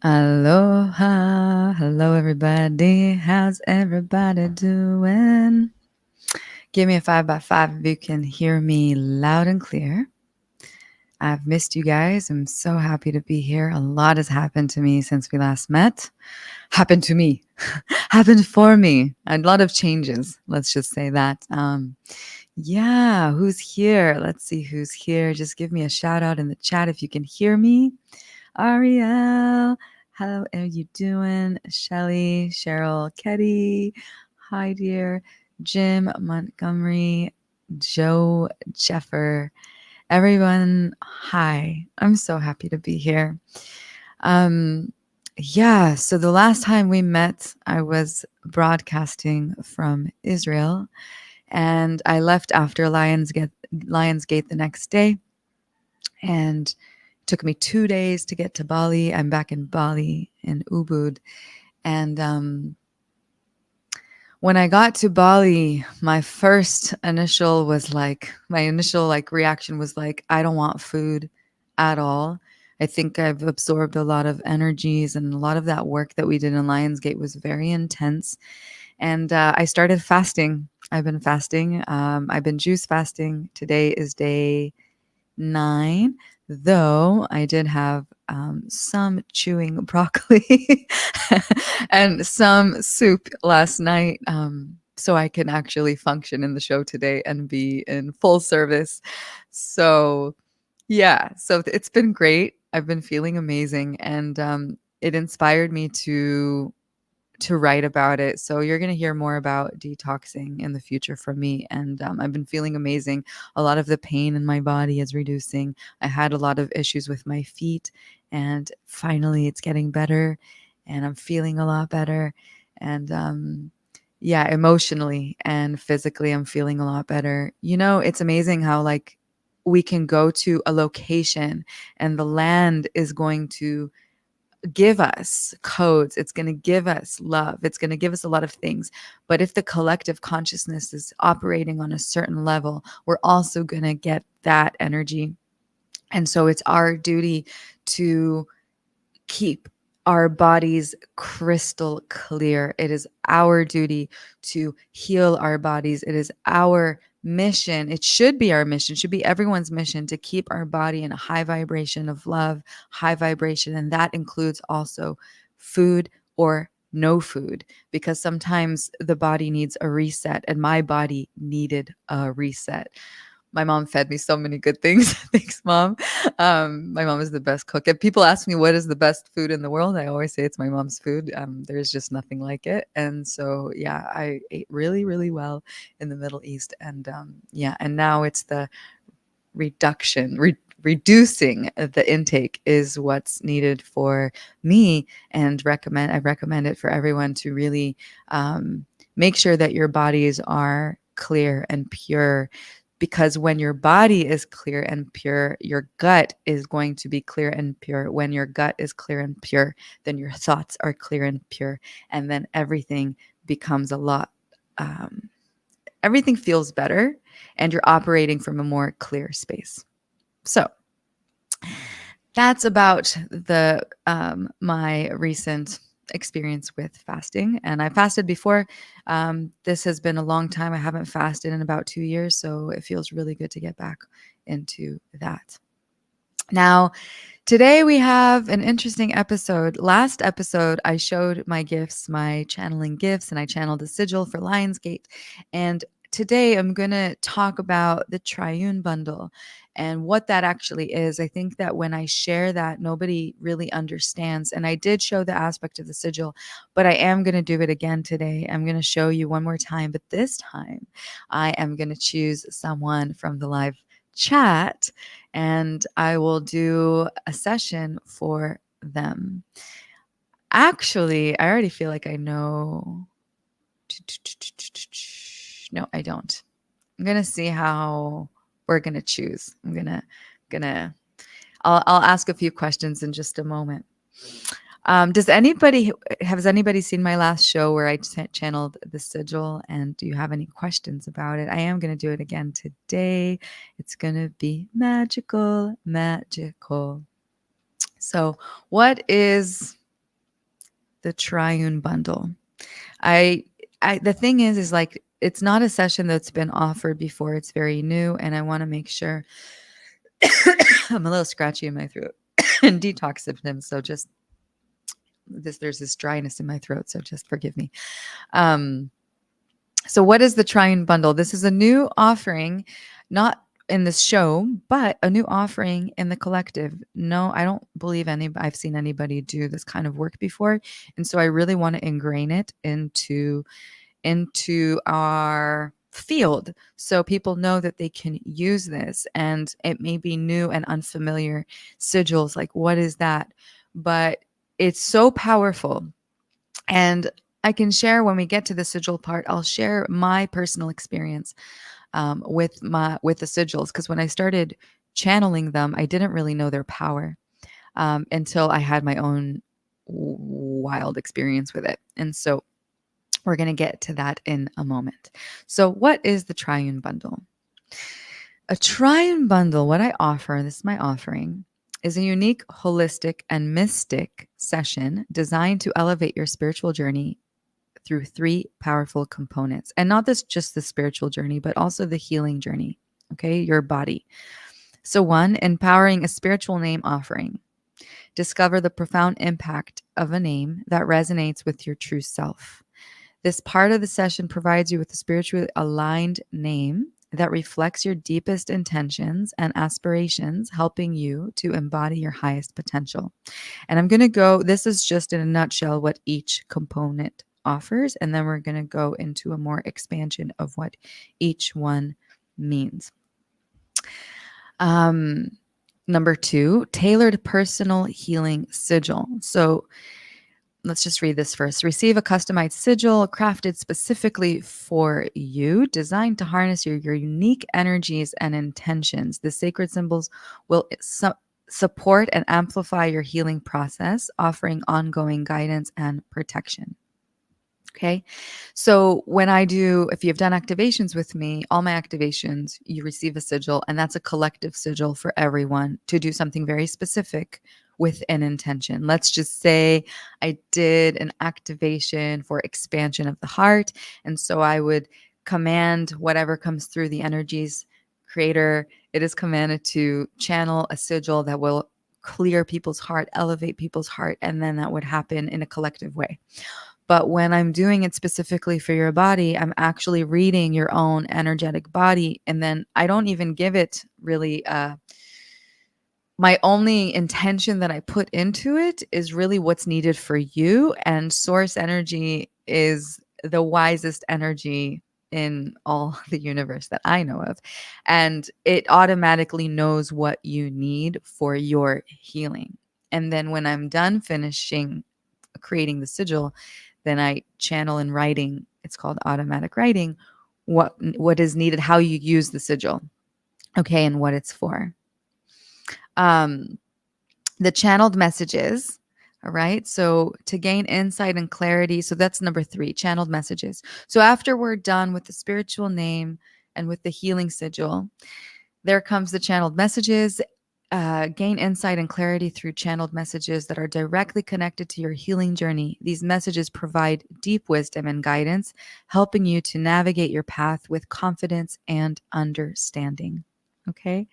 Aloha. Hello, everybody. How's everybody doing? Give me a 5x5 if you can hear me loud and clear. I've missed you guys. I'm so happy to be here. A lot has happened to me since we last met. Happened to me. Happened for me. A lot of changes. Let's just say that. Yeah, who's here? Let's see who's here. Just give me a shout out in the chat if you can hear me. Ariel, how are you doing? Shelly, Cheryl, Ketty, hi dear, Jim, Montgomery, Joe, Jeffer, everyone, hi. I'm so happy to be here. Yeah, so the last time we met, I was broadcasting from Israel, and I left after Lionsgate the next day, and it took me 2 days to get to Bali. I'm back in Bali in Ubud, and when I got to Bali, my initial reaction was like, I don't want food at all. I think I've absorbed a lot of energies, and a lot of that work that we did in Lionsgate was very intense. And I started fasting. I've been fasting. I've been juice fasting. Today is day 9, though I did have some chewing broccoli and some soup last night, so I can actually function in the show today and be in full service. So, yeah, so it's been great. I've been feeling amazing, and it inspired me to write about it. So you're going to hear more about detoxing in the future from me. And I've been feeling amazing. A lot of the pain in my body is reducing. I had a lot of issues with my feet, and finally it's getting better, and I'm feeling a lot better. And yeah, emotionally and physically, I'm feeling a lot better. It's amazing how we can go to a location and the land is going to give us codes. It's going to give us love. It's going to give us a lot of things. But if the collective consciousness is operating on a certain level, we're also going to get that energy. And so it's our duty to keep our bodies crystal clear. It is our duty to heal our bodies. It is our mission. It should be our mission, should be everyone's mission, to keep our body in a high vibration of love, high vibration. And that includes also food or no food, because sometimes the body needs a reset, and my body needed a reset. My mom fed me so many good things. Thanks, Mom. My mom is the best cook. If people ask me what is the best food in the world, I always say it's my mom's food. There's just nothing like it. And so, yeah, I ate really, really well in the Middle East. And yeah, and now it's the reducing the intake is what's needed for me. And I recommend it for everyone to really make sure that your bodies are clear and pure, because when your body is clear and pure, your gut is going to be clear and pure. When your gut is clear and pure, then your thoughts are clear and pure, and then everything becomes everything feels better, and you're operating from a more clear space. So that's about the my recent experience with fasting. And I fasted before. This has been a long time. I haven't fasted in about 2 years, so it feels really good to get back into that. Now, today we have an interesting episode. Last episode, I showed my gifts, my channeling gifts, and I channeled the sigil for Lionsgate. And today I'm going to talk about the Triune bundle and what that actually is. I think that when I share that, nobody really understands. And I did show the aspect of the sigil, but I am going to do it again today. I'm going to show you one more time, but this time I am going to choose someone from the live chat, and I will do a session for them. Actually, I already feel like I know. No, I don't. I'm going to see how we're going to choose. I'll ask a few questions in just a moment. Has anybody seen my last show where I channeled the sigil, and do you have any questions about it? I am going to do it again today. It's going to be magical. So what is the Triune bundle. I the thing is like it's not a session that's been offered before. It's very new, and I want to make sure I'm a little scratchy in my throat and detox symptoms. So just there's this dryness in my throat. So just forgive me. Um, so what is the Triune bundle? This is a new offering, not in this show, but a new offering in the collective. No, I don't believe I've seen anybody do this kind of work before. And so I really want to ingrain it into our field so people know that they can use this. And it may be new and unfamiliar. Sigils, like what is that? But it's so powerful. And I can share when we get to the sigil part, I'll share my personal experience with the sigils, because when I started channeling them, I didn't really know their power until I had my own wild experience with it. And so we're going to get to that in a moment. So what is the Triune bundle? A Triune bundle, what I offer, this is my offering, is a unique, holistic, and mystic session designed to elevate your spiritual journey through 3 powerful components. And not just the spiritual journey, but also the healing journey, okay? Your body. So 1, empowering a spiritual name offering. Discover the profound impact of a name that resonates with your true self. This part of the session provides you with a spiritually aligned name that reflects your deepest intentions and aspirations, helping you to embody your highest potential. And I'm going to go, this is just in a nutshell what each component offers, and then we're going to go into a more expansion of what each one means. Number 2, tailored personal healing sigil. So let's just read this first. Receive a customized sigil crafted specifically for you, designed to harness your unique energies and intentions. The sacred symbols will support and amplify your healing process, offering ongoing guidance and protection. Okay. So if you've done activations with me, all my activations, you receive a sigil, and that's a collective sigil for everyone to do something very specific with an intention. Let's just say I did an activation for expansion of the heart. And so I would command whatever comes through the energies creator. It is commanded to channel a sigil that will clear people's heart, elevate people's heart. And then that would happen in a collective way. But when I'm doing it specifically for your body, I'm actually reading your own energetic body. And then I don't even give it really, my only intention that I put into it is really what's needed for you. And source energy is the wisest energy in all the universe that I know of. And it automatically knows what you need for your healing. And then when I'm done finishing creating the sigil, then I channel in writing. It's called automatic writing. What is needed, how you use the sigil, okay, and what it's for. The channeled messages. All right. So to gain insight and clarity. So that's number 3, channeled messages. So after we're done with the spiritual name and with the healing sigil, there comes the channeled messages. Gain insight and clarity through channeled messages that are directly connected to your healing journey. These messages provide deep wisdom and guidance, helping you to navigate your path with confidence and understanding. Okay.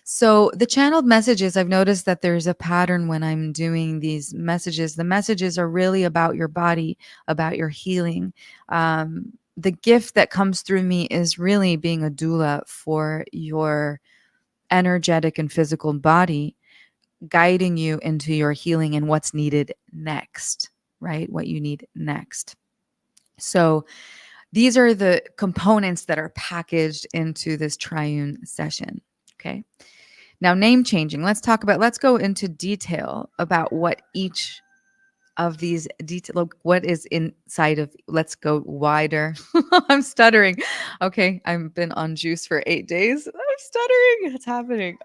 So the channeled messages, I've noticed that there's a pattern when I'm doing these messages. The messages are really about your body, about your healing. The gift that comes through me is really being a doula for your energetic and physical body, guiding you into your healing and what's needed next, right? What you need next. So these are the components that are packaged into this Triune session. Okay. Now, name changing. Let's go into detail about what each of these what is inside of, let's go wider. I'm stuttering. Okay. I've been on juice for 8 days. I'm stuttering. It's happening.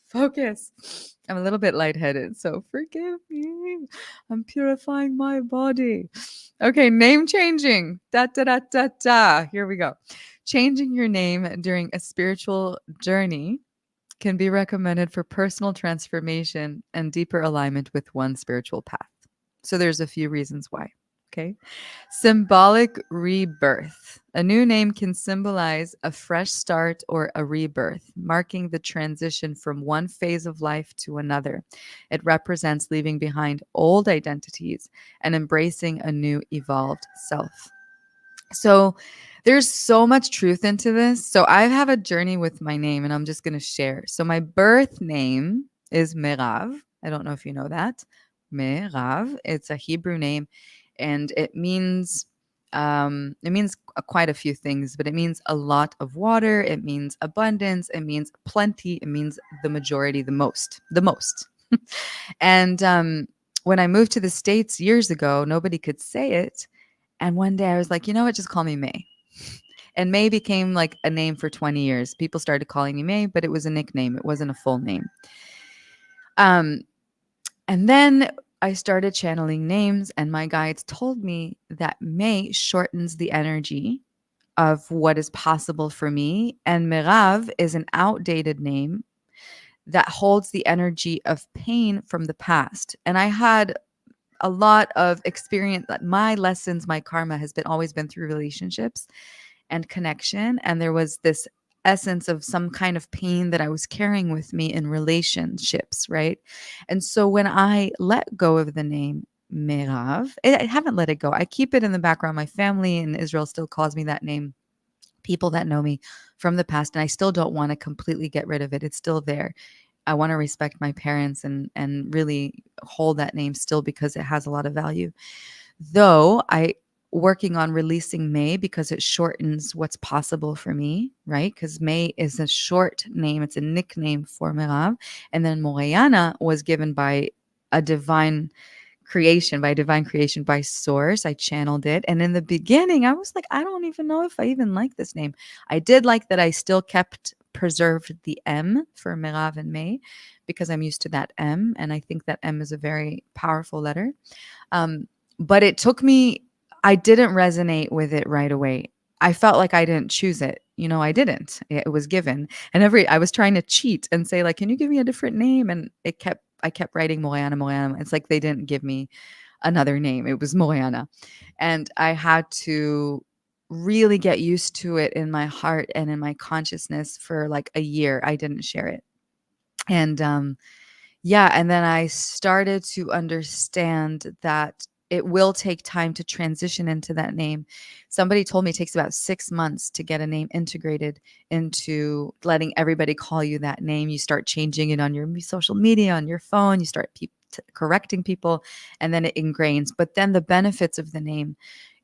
Focus. I'm a little bit lightheaded, so forgive me. I'm purifying my body. Okay. Name changing. Da, da, da, da, da. Here we go. Changing your name during a spiritual journey can be recommended for personal transformation and deeper alignment with one's spiritual path. So there's a few reasons why. Okay. Symbolic rebirth. A new name can symbolize a fresh start or a rebirth, marking the transition from one phase of life to another. It represents leaving behind old identities and embracing a new evolved self. So there's so much truth into this. So I have a journey with my name and I'm just going to share. So my birth name is Merav. I don't know if you know that. Merav. It's a Hebrew name and it means quite a few things, but it means a lot of water, it means abundance, it means plenty, it means the majority, the most. And when I moved to the States years ago, nobody could say it, and one day I was like, you know what? Just call me May. And May became like a name for 20 years. People started calling me May, but it was a nickname. It wasn't a full name. Um, and then I started channeling names, and my guides told me that May shortens the energy of what is possible for me. And Merav is an outdated name that holds the energy of pain from the past. And I had a lot of experience. My lessons, my karma has been always been through relationships and connection. And there was this essence of some kind of pain that I was carrying with me in relationships, right? And so when I let go of the name Merav, I haven't let it go. I keep it in the background. My family in Israel still calls me that name. People that know me from the past, and I still don't want to completely get rid of it. It's still there. I want to respect my parents and really hold that name still because it has a lot of value. Though I working on releasing May because it shortens what's possible for me, right? Because May is a short name, it's a nickname for Merav. And then Morayana was given by a divine creation by source. I channeled it. And in the beginning, I was like, I don't even know if I even like this name. I did like that I still preserved the M for Merav and May because I'm used to that M. And I think that M is a very powerful letter. But it took me, I didn't resonate with it right away. I felt like I didn't choose it. I didn't. It was given. And I was trying to cheat and say, like, can you give me a different name? And I kept writing Moyana. It's like they didn't give me another name. It was Moyana. And I had to really get used to it in my heart and in my consciousness for like a year. I didn't share it. And yeah, and then I started to understand that it will take time to transition into that name. Somebody told me it takes about 6 months to get a name integrated into letting everybody call you that name. You start changing it on your social media, on your phone, you start correcting people, and then it ingrains. But then the benefits of the name,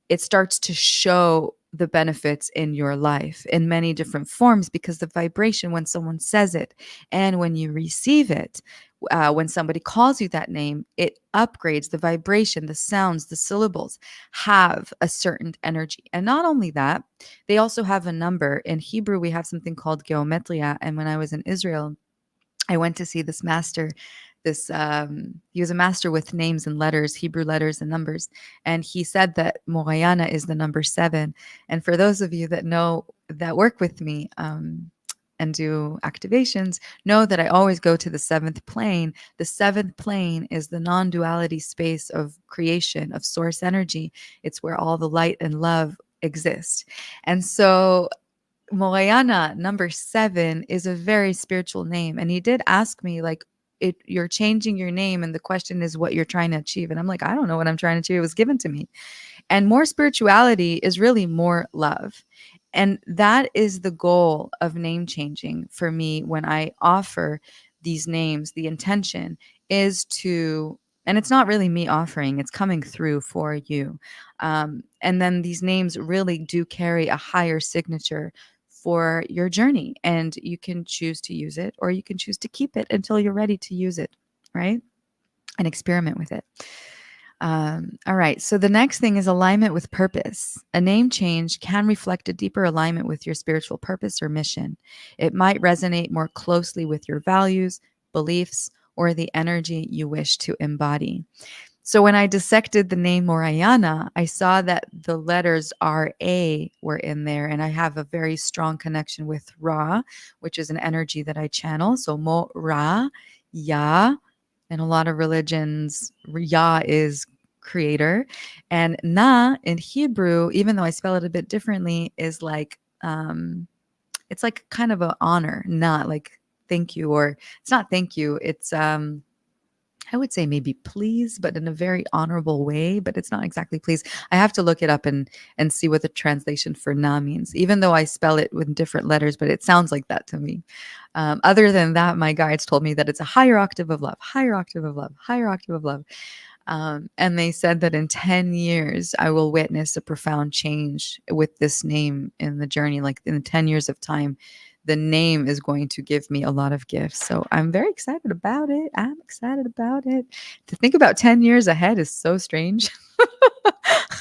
it starts to show the benefits in your life in many different forms because the vibration when someone says it and when you receive it, when somebody calls you that name, it upgrades the vibration, the sounds, the syllables have a certain energy. And not only that, they also have a number. In Hebrew, we have something called geometria. And when I was in Israel, I went to see this master. He was a master with names and letters, Hebrew letters and numbers, and he said that Morayana is the number 7. And for those of you that know that work with me and do activations, know that I always go to the 7th plane. The 7th plane is the non-duality space of creation, of source energy. It's where all the light and love exist. And so Moyana, number 7, is a very spiritual name. And he did ask me, like, you're changing your name, and the question is what you're trying to achieve. And I'm like, I don't know what I'm trying to achieve. It was given to me. And more spirituality is really more love. And that is the goal of name changing for me when I offer these names. The intention is to, and it's not really me offering, it's coming through for you. And then these names really do carry a higher signature for your journey. And you can choose to use it or you can choose to keep it until you're ready to use it, right? And experiment with it. All right. So the next thing is alignment with purpose. A name change can reflect a deeper alignment with your spiritual purpose or mission. It might resonate more closely with your values, beliefs, or the energy you wish to embody. So when I dissected the name Morayana, I saw that the letters RA were in there, and I have a very strong connection with Ra, which is an energy that I channel. So Mo Ra, Ya, in a lot of religions, Ya is creator, and Na in Hebrew, even though I spell it a bit differently, is like it's like kind of an honor, not like thank you, or it's not thank you. It's I would say maybe please, but in a very honorable way, but it's not exactly please. I have to look it up and see what the translation for na means, even though I spell it with different letters, but it sounds like that to me. Other than that, my guides told me that it's a higher octave of love, higher octave of love, higher octave of love. And they said that in 10 years, I will witness a profound change with this name in the journey. Like in 10 years of time, the name is going to give me a lot of gifts. So I'm very excited about it. I'm excited about it. To think about 10 years ahead is so strange.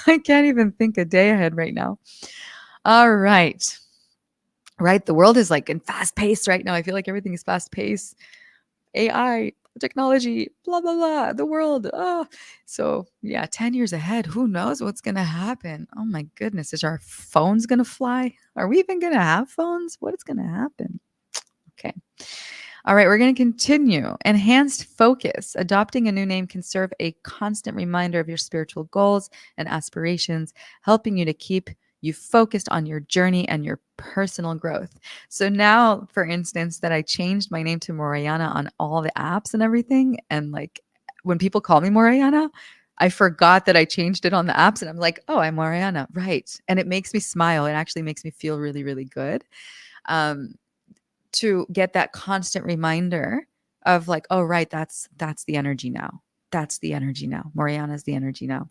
I can't even think a day ahead right now. All right. Right. The world is like in fast pace right now. I feel like everything is fast paced. AI, technology, blah, blah, blah, the world. Oh. So, yeah, 10 years ahead, who knows what's going to happen? Oh my goodness. Is our phones going to fly? Are we even going to have phones? What is going to happen? Okay. All right, we're going to continue. Enhanced focus. Adopting a new name can serve a constant reminder of your spiritual goals and aspirations, helping you to keep you focused on your journey and your personal growth. So now, for instance, that I changed my name to Morayana on all the apps and everything, and like when people call me Morayana, I forgot that I changed it on the apps, and I'm like, oh, I'm Morayana, right? And it makes me smile. It actually makes me feel really, really good. Um, to get that constant reminder of like, oh, right, that's the energy now. That's the energy now. Moriana's the energy now.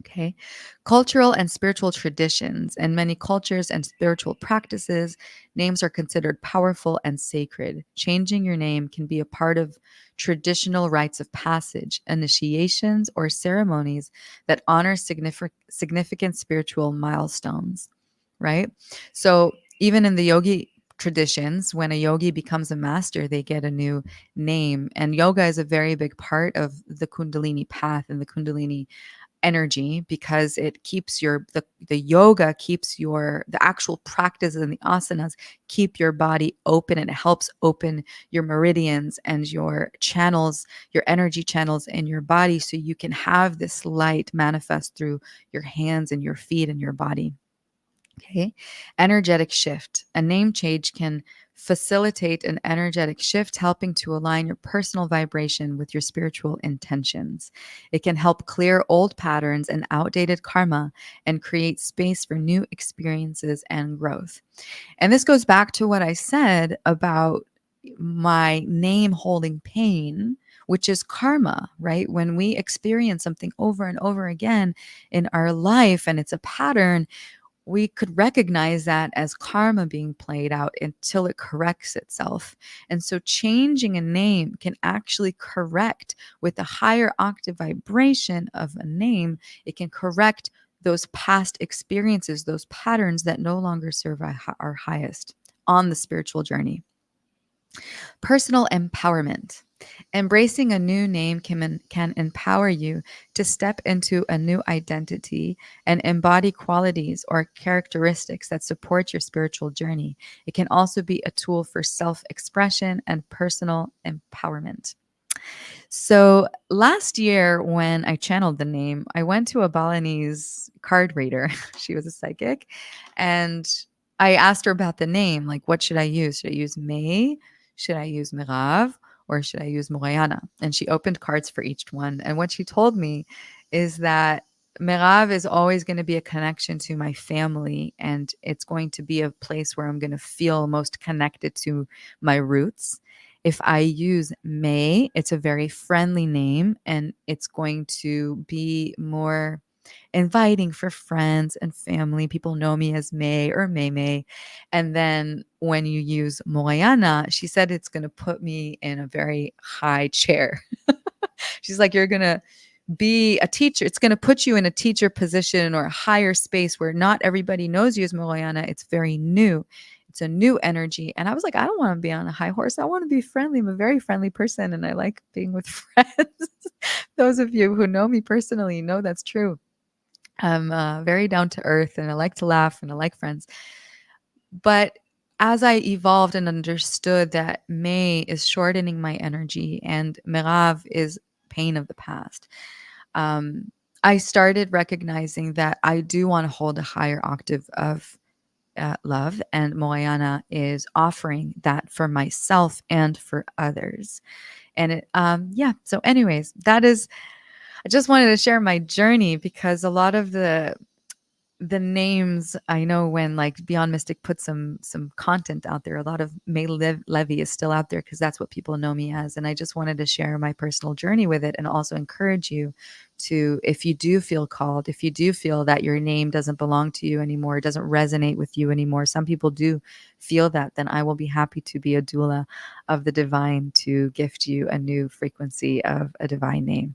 Okay. Cultural and spiritual traditions. In many cultures and spiritual practices, names are considered powerful and sacred. Changing your name can be a part of traditional rites of passage, initiations, or ceremonies that honor significant spiritual milestones, right? So, even in the yogi traditions, when a yogi becomes a master, they get a new name. And yoga is a very big part of the Kundalini path and the Kundalini energy, because it keeps the yoga keeps the actual practices and the asanas keep your body open, and it helps open your meridians and your channels, your energy channels in your body, so you can have this light manifest through your hands and your feet and your body. Okay. Energetic shift. A name change can facilitate an energetic shift, helping to align your personal vibration with your spiritual intentions. It can help clear old patterns and outdated karma and create space for new experiences and growth. And this goes back to what I said about my name holding pain, which is karma, right? When we experience something over and over again in our life and it's a pattern, we could recognize that as karma being played out until it corrects itself. And so changing a name can actually correct with the higher octave vibration of a name. It can correct those past experiences, those patterns that no longer serve our highest on the spiritual journey. Personal empowerment. Embracing a new name can empower you to step into a new identity and embody qualities or characteristics that support your spiritual journey. It can also be a tool for self-expression and personal empowerment. So last year, when I channeled the name, I went to a Balinese card reader. She was a psychic. And I asked her about the name. Like, what should I use? Should I use May? Should I use Mirav? Or should I use Morayana? And she opened cards for each one. And what she told me is that Mirav is always going to be a connection to my family. And it's going to be a place where I'm going to feel most connected to my roots. If I use May, it's a very friendly name, and it's going to be more inviting for friends and family. People know me as May or May May. And then when you use Moyana, she said it's going to put me in a very high chair. She's like, you're going to be a teacher. It's going to put you in a teacher position or a higher space where not everybody knows you as Moyana. It's very new. It's a new energy. And I was like, I don't want to be on a high horse. I want to be friendly. I'm a very friendly person and I like being with friends. Those of you who know me personally know that's true. I'm very down to earth and I like to laugh and I like friends. But as I evolved and understood that May is shortening my energy and Merav is pain of the past, I started recognizing that I do want to hold a higher octave of love, and Moyana is offering that for myself and for others. And yeah. So, anyways, that is. I just wanted to share my journey because a lot of the names I know when like Beyond Mystic put some content out there, a lot of Levy is still out there because that's what people know me as. And I just wanted to share my personal journey with it and also encourage you to, if you do feel called, if you do feel that your name doesn't belong to you anymore, it doesn't resonate with you anymore. Some people do feel that, then I will be happy to be a doula of the divine to gift you a new frequency of a divine name.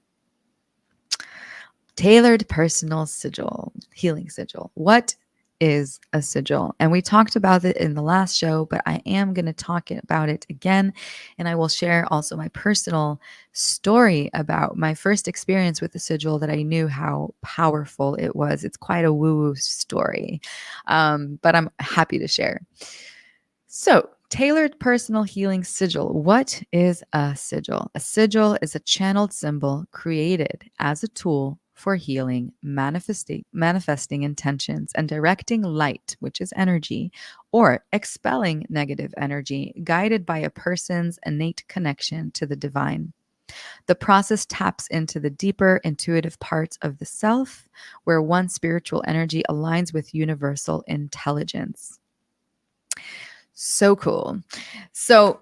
Tailored personal sigil, healing sigil. What is a sigil? And we talked about it in the last show, but I am going to talk about it again. And I will share also my personal story about my first experience with the sigil that I knew how powerful it was. It's quite a woo-woo story, but I'm happy to share. So, tailored personal healing sigil. What is a sigil? A sigil is a channeled symbol created as a tool for healing, manifesting intentions, and directing light, which is energy, or expelling negative energy, guided by a person's innate connection to the divine. The process taps into the deeper intuitive parts of the self, where one's spiritual energy aligns with universal intelligence. So cool. So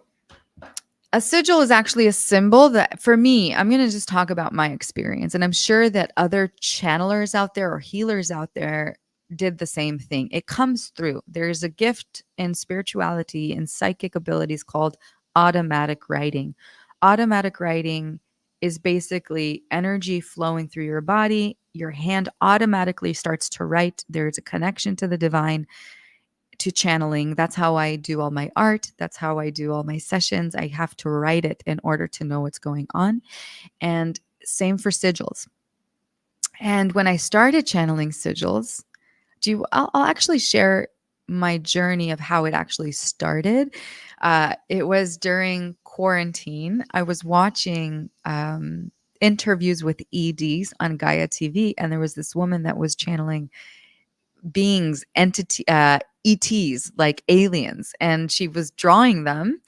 a sigil is actually a symbol that, for me, I'm going to just talk about my experience. And I'm sure that other channelers out there or healers out there did the same thing. It comes through. There's a gift in spirituality and psychic abilities called automatic writing. Automatic writing is basically energy flowing through your body. Your hand automatically starts to write. There's a connection to the divine, to channeling. That's how I do all my art. That's how I do all my sessions. I have to write it in order to know what's going on. And same for sigils. And when I started channeling sigils, I'll actually share my journey of how it actually started. It was during quarantine. I was watching interviews with EDs on Gaia TV, and there was this woman that was channeling beings, ETs, like aliens, and she was drawing them,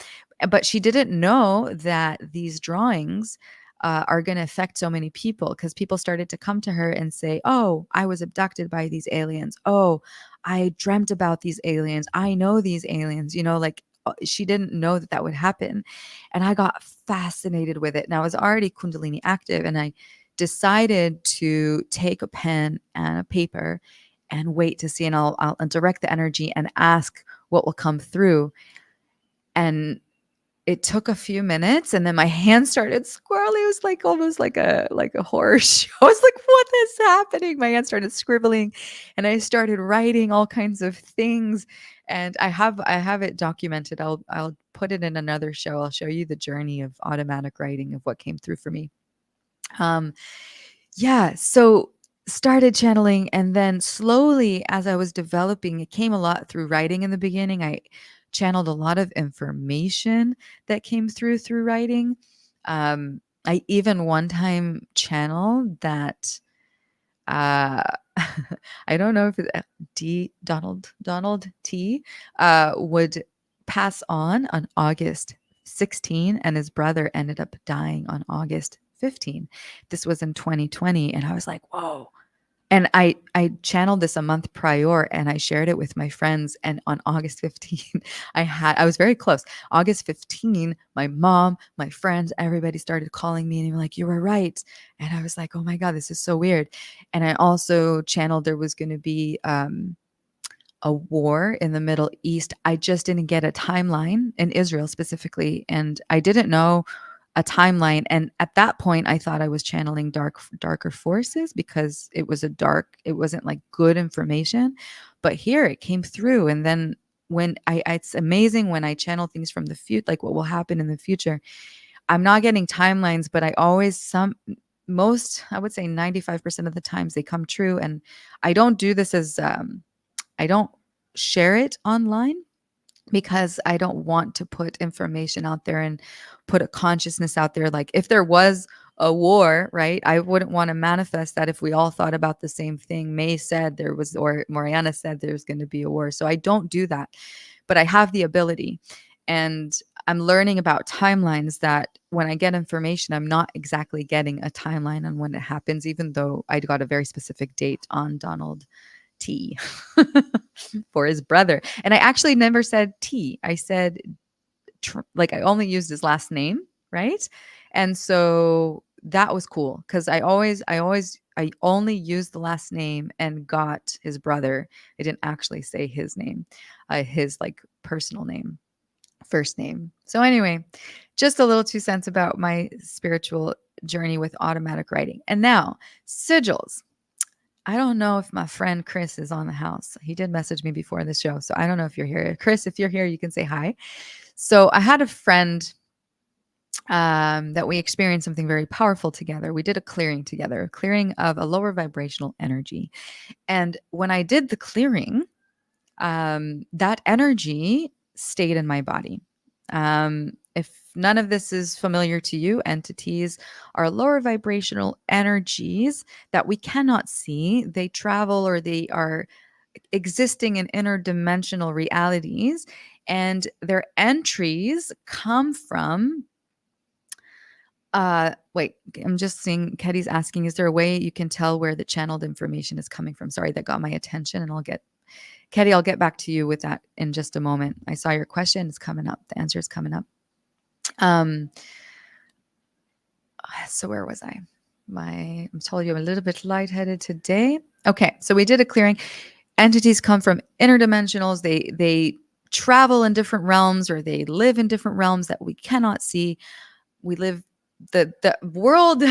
but she didn't know that these drawings are going to affect so many people, because people started to come to her and say, oh, I was abducted by these aliens. Oh, I dreamt about these aliens. I know these aliens, like she didn't know that that would happen. And I got fascinated with it. And I was already Kundalini active, and I decided to take a pen and a paper and wait to see, and I'll direct the energy and ask what will come through. And it took a few minutes, and then my hand started squirrely. It was like almost like a horror show. I was like, what is happening? My hand started scribbling, and I started writing all kinds of things. And I have it documented. I'll put it in another show. I'll show you the journey of automatic writing, of what came through for me. Yeah, so started channeling, and then slowly as I was developing, it came a lot through writing in the beginning. I channeled a lot of information that came through writing. I even one time channeled that uh I don't know if Donald T would pass on August 16, and his brother ended up dying on August 15. This was in 2020, and I was like, whoa. And I channeled this a month prior, and I shared it with my friends, and on August 15, I was very close. August 15, my mom, my friends, everybody started calling me and they were like, you were right. And I was like, oh my God, this is so weird. And I also channeled there was going to be a war in the Middle East. I just didn't get a timeline, in Israel specifically, and I didn't know a timeline. And at that point, I thought I was channeling darker forces, because it wasn't like good information. But here it came through, and then it's amazing when I channel things from the future, like what will happen in the future. I'm not getting timelines, but I always most, I would say 95% of the times they come true. And I don't do this as I don't share it online because I don't want to put information out there and put a consciousness out there. Like if there was a war, right? I wouldn't want to manifest that if we all thought about the same thing. May said there was, or Mariana said there's going to be a war. So I don't do that, but I have the ability. And I'm learning about timelines that when I get information, I'm not exactly getting a timeline on when it happens, even though I got a very specific date on Donald T for his brother. And I actually never said T. I said, like, I only used his last name, right? And so that was cool because I only used the last name and got his brother. I didn't actually say his name, his like personal name, first name. So anyway, just a little 2 cents about my spiritual journey with automatic writing. And now, sigils. I don't know if my friend Chris is on the house. He did message me before the show. So I don't know if you're here. Chris, if you're here, you can say hi. So I had a friend that we experienced something very powerful together. We did a clearing together, a clearing of a lower vibrational energy. And when I did the clearing, that energy stayed in my body. If none of this is familiar to you, entities are lower vibrational energies that we cannot see. They travel or they are existing in interdimensional realities, and their entries come from wait, I'm just seeing Ketty's asking, is there a way you can tell where the channeled information is coming from? Sorry, that got my attention, and Ketty, I'll get back to you with that in just a moment. I saw your question. It's coming up. The answer is coming up. So where was I? I'm telling you, I'm a little bit lightheaded today. Okay, so we did a clearing. Entities come from interdimensionals. They travel in different realms, or they live in different realms that we cannot see. We live the world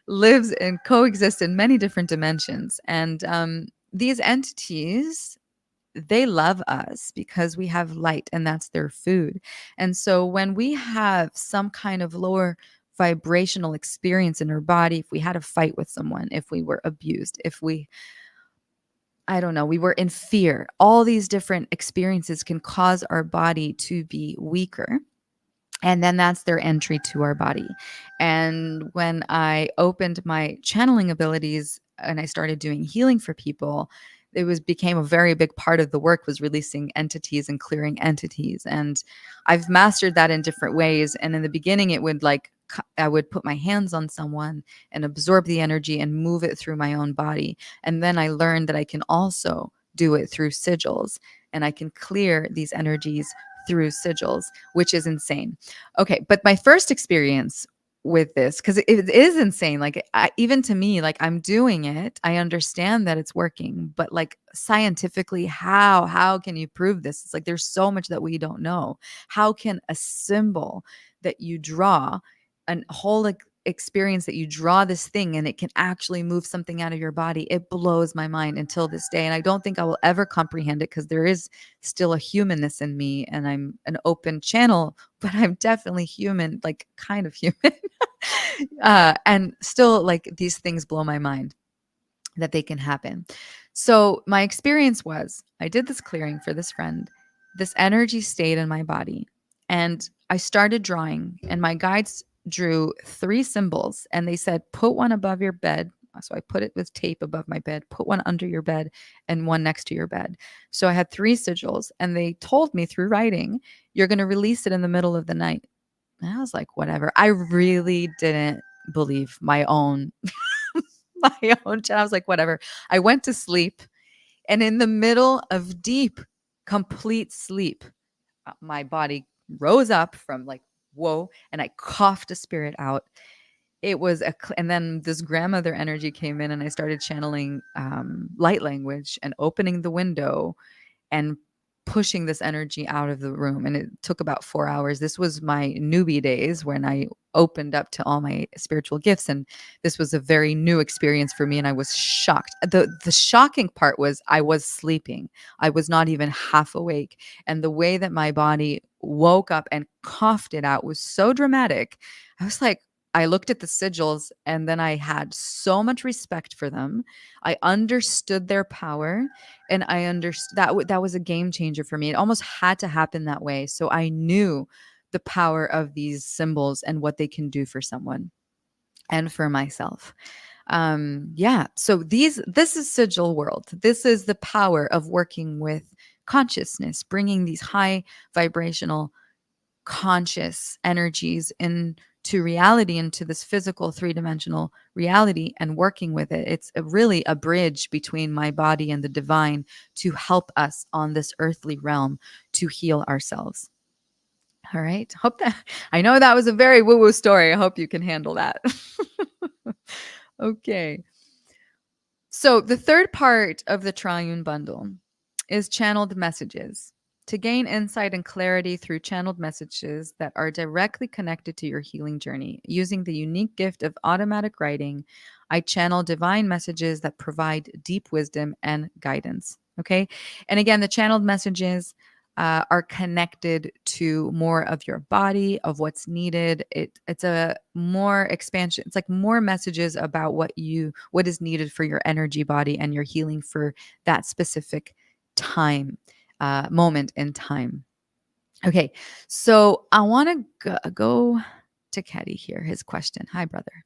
lives and coexists in many different dimensions, and these entities, they love us because we have light, and that's their food. And so when we have some kind of lower vibrational experience in our body, if we had a fight with someone, if we were abused, if we, I don't know, we were in fear, all these different experiences can cause our body to be weaker. And then that's their entry to our body. And when I opened my channeling abilities and I started doing healing for people, became a very big part of the work, was releasing entities and clearing entities. And I've mastered that in different ways. And in the beginning, it would I would put my hands on someone and absorb the energy and move it through my own body. And then I learned that I can also do it through sigils, and I can clear these energies through sigils, which is insane. Okay, but my first experience with this, because it is insane. Like, even to me, like, I'm doing it, I understand that it's working, but like scientifically, how can you prove this? It's like there's so much that we don't know. How can a symbol that you draw, a whole experience that you draw this thing and it can actually move something out of your body? It blows my mind until this day, and I don't think I will ever comprehend it, because there is still a humanness in me, and I'm an open channel, but I'm definitely human, like kind of human. And still, like, these things blow my mind that they can happen. So my experience was, I did this clearing for this friend. This energy stayed in my body, and I started drawing, and my guides drew 3 symbols, and they said, put one above your bed. So I put it with tape above my bed, put one under your bed, and one next to your bed. So I had 3 sigils, and they told me through writing, you're going to release it in the middle of the night. And I was like, whatever. I really didn't believe my own I was like, whatever. I went to sleep, and in the middle of deep, complete sleep, my body rose up from like, whoa, and I coughed a spirit out. It was and then this grandmother energy came in, and I started channeling light language and opening the window and pushing this energy out of the room. And it took about 4 hours. This was my newbie days when I opened up to all my spiritual gifts. And this was a very new experience for me. And I was shocked. The shocking part was I was sleeping. I was not even half awake. And the way that my body woke up and coughed it out was so dramatic. I was like, I looked at the sigils and then I had so much respect for them. I understood their power and I understood that was a game changer for me. It almost had to happen that way. So I knew the power of these symbols and what they can do for someone and for myself. Yeah. So this is sigil world. This is the power of working with consciousness, bringing these high vibrational conscious energies into reality, into this physical three-dimensional reality, and working with it. It's really a bridge between my body and the divine to help us on this earthly realm to heal ourselves. All right. Hope that I know that was a very woo-woo story. I hope you can handle that. Okay. So the third part of the Triune bundle is channeled messages. To gain insight and clarity through channeled messages that are directly connected to your healing journey, using the unique gift of automatic writing, I channel divine messages that provide deep wisdom and guidance. Okay. And again, the channeled messages are connected to more of your body, of what's needed. It's a more expansion. It's like more messages about what is needed for your energy body and your healing for that specific time, moment in time. Okay, so I want to go to Caddy here. His question. Hi, brother.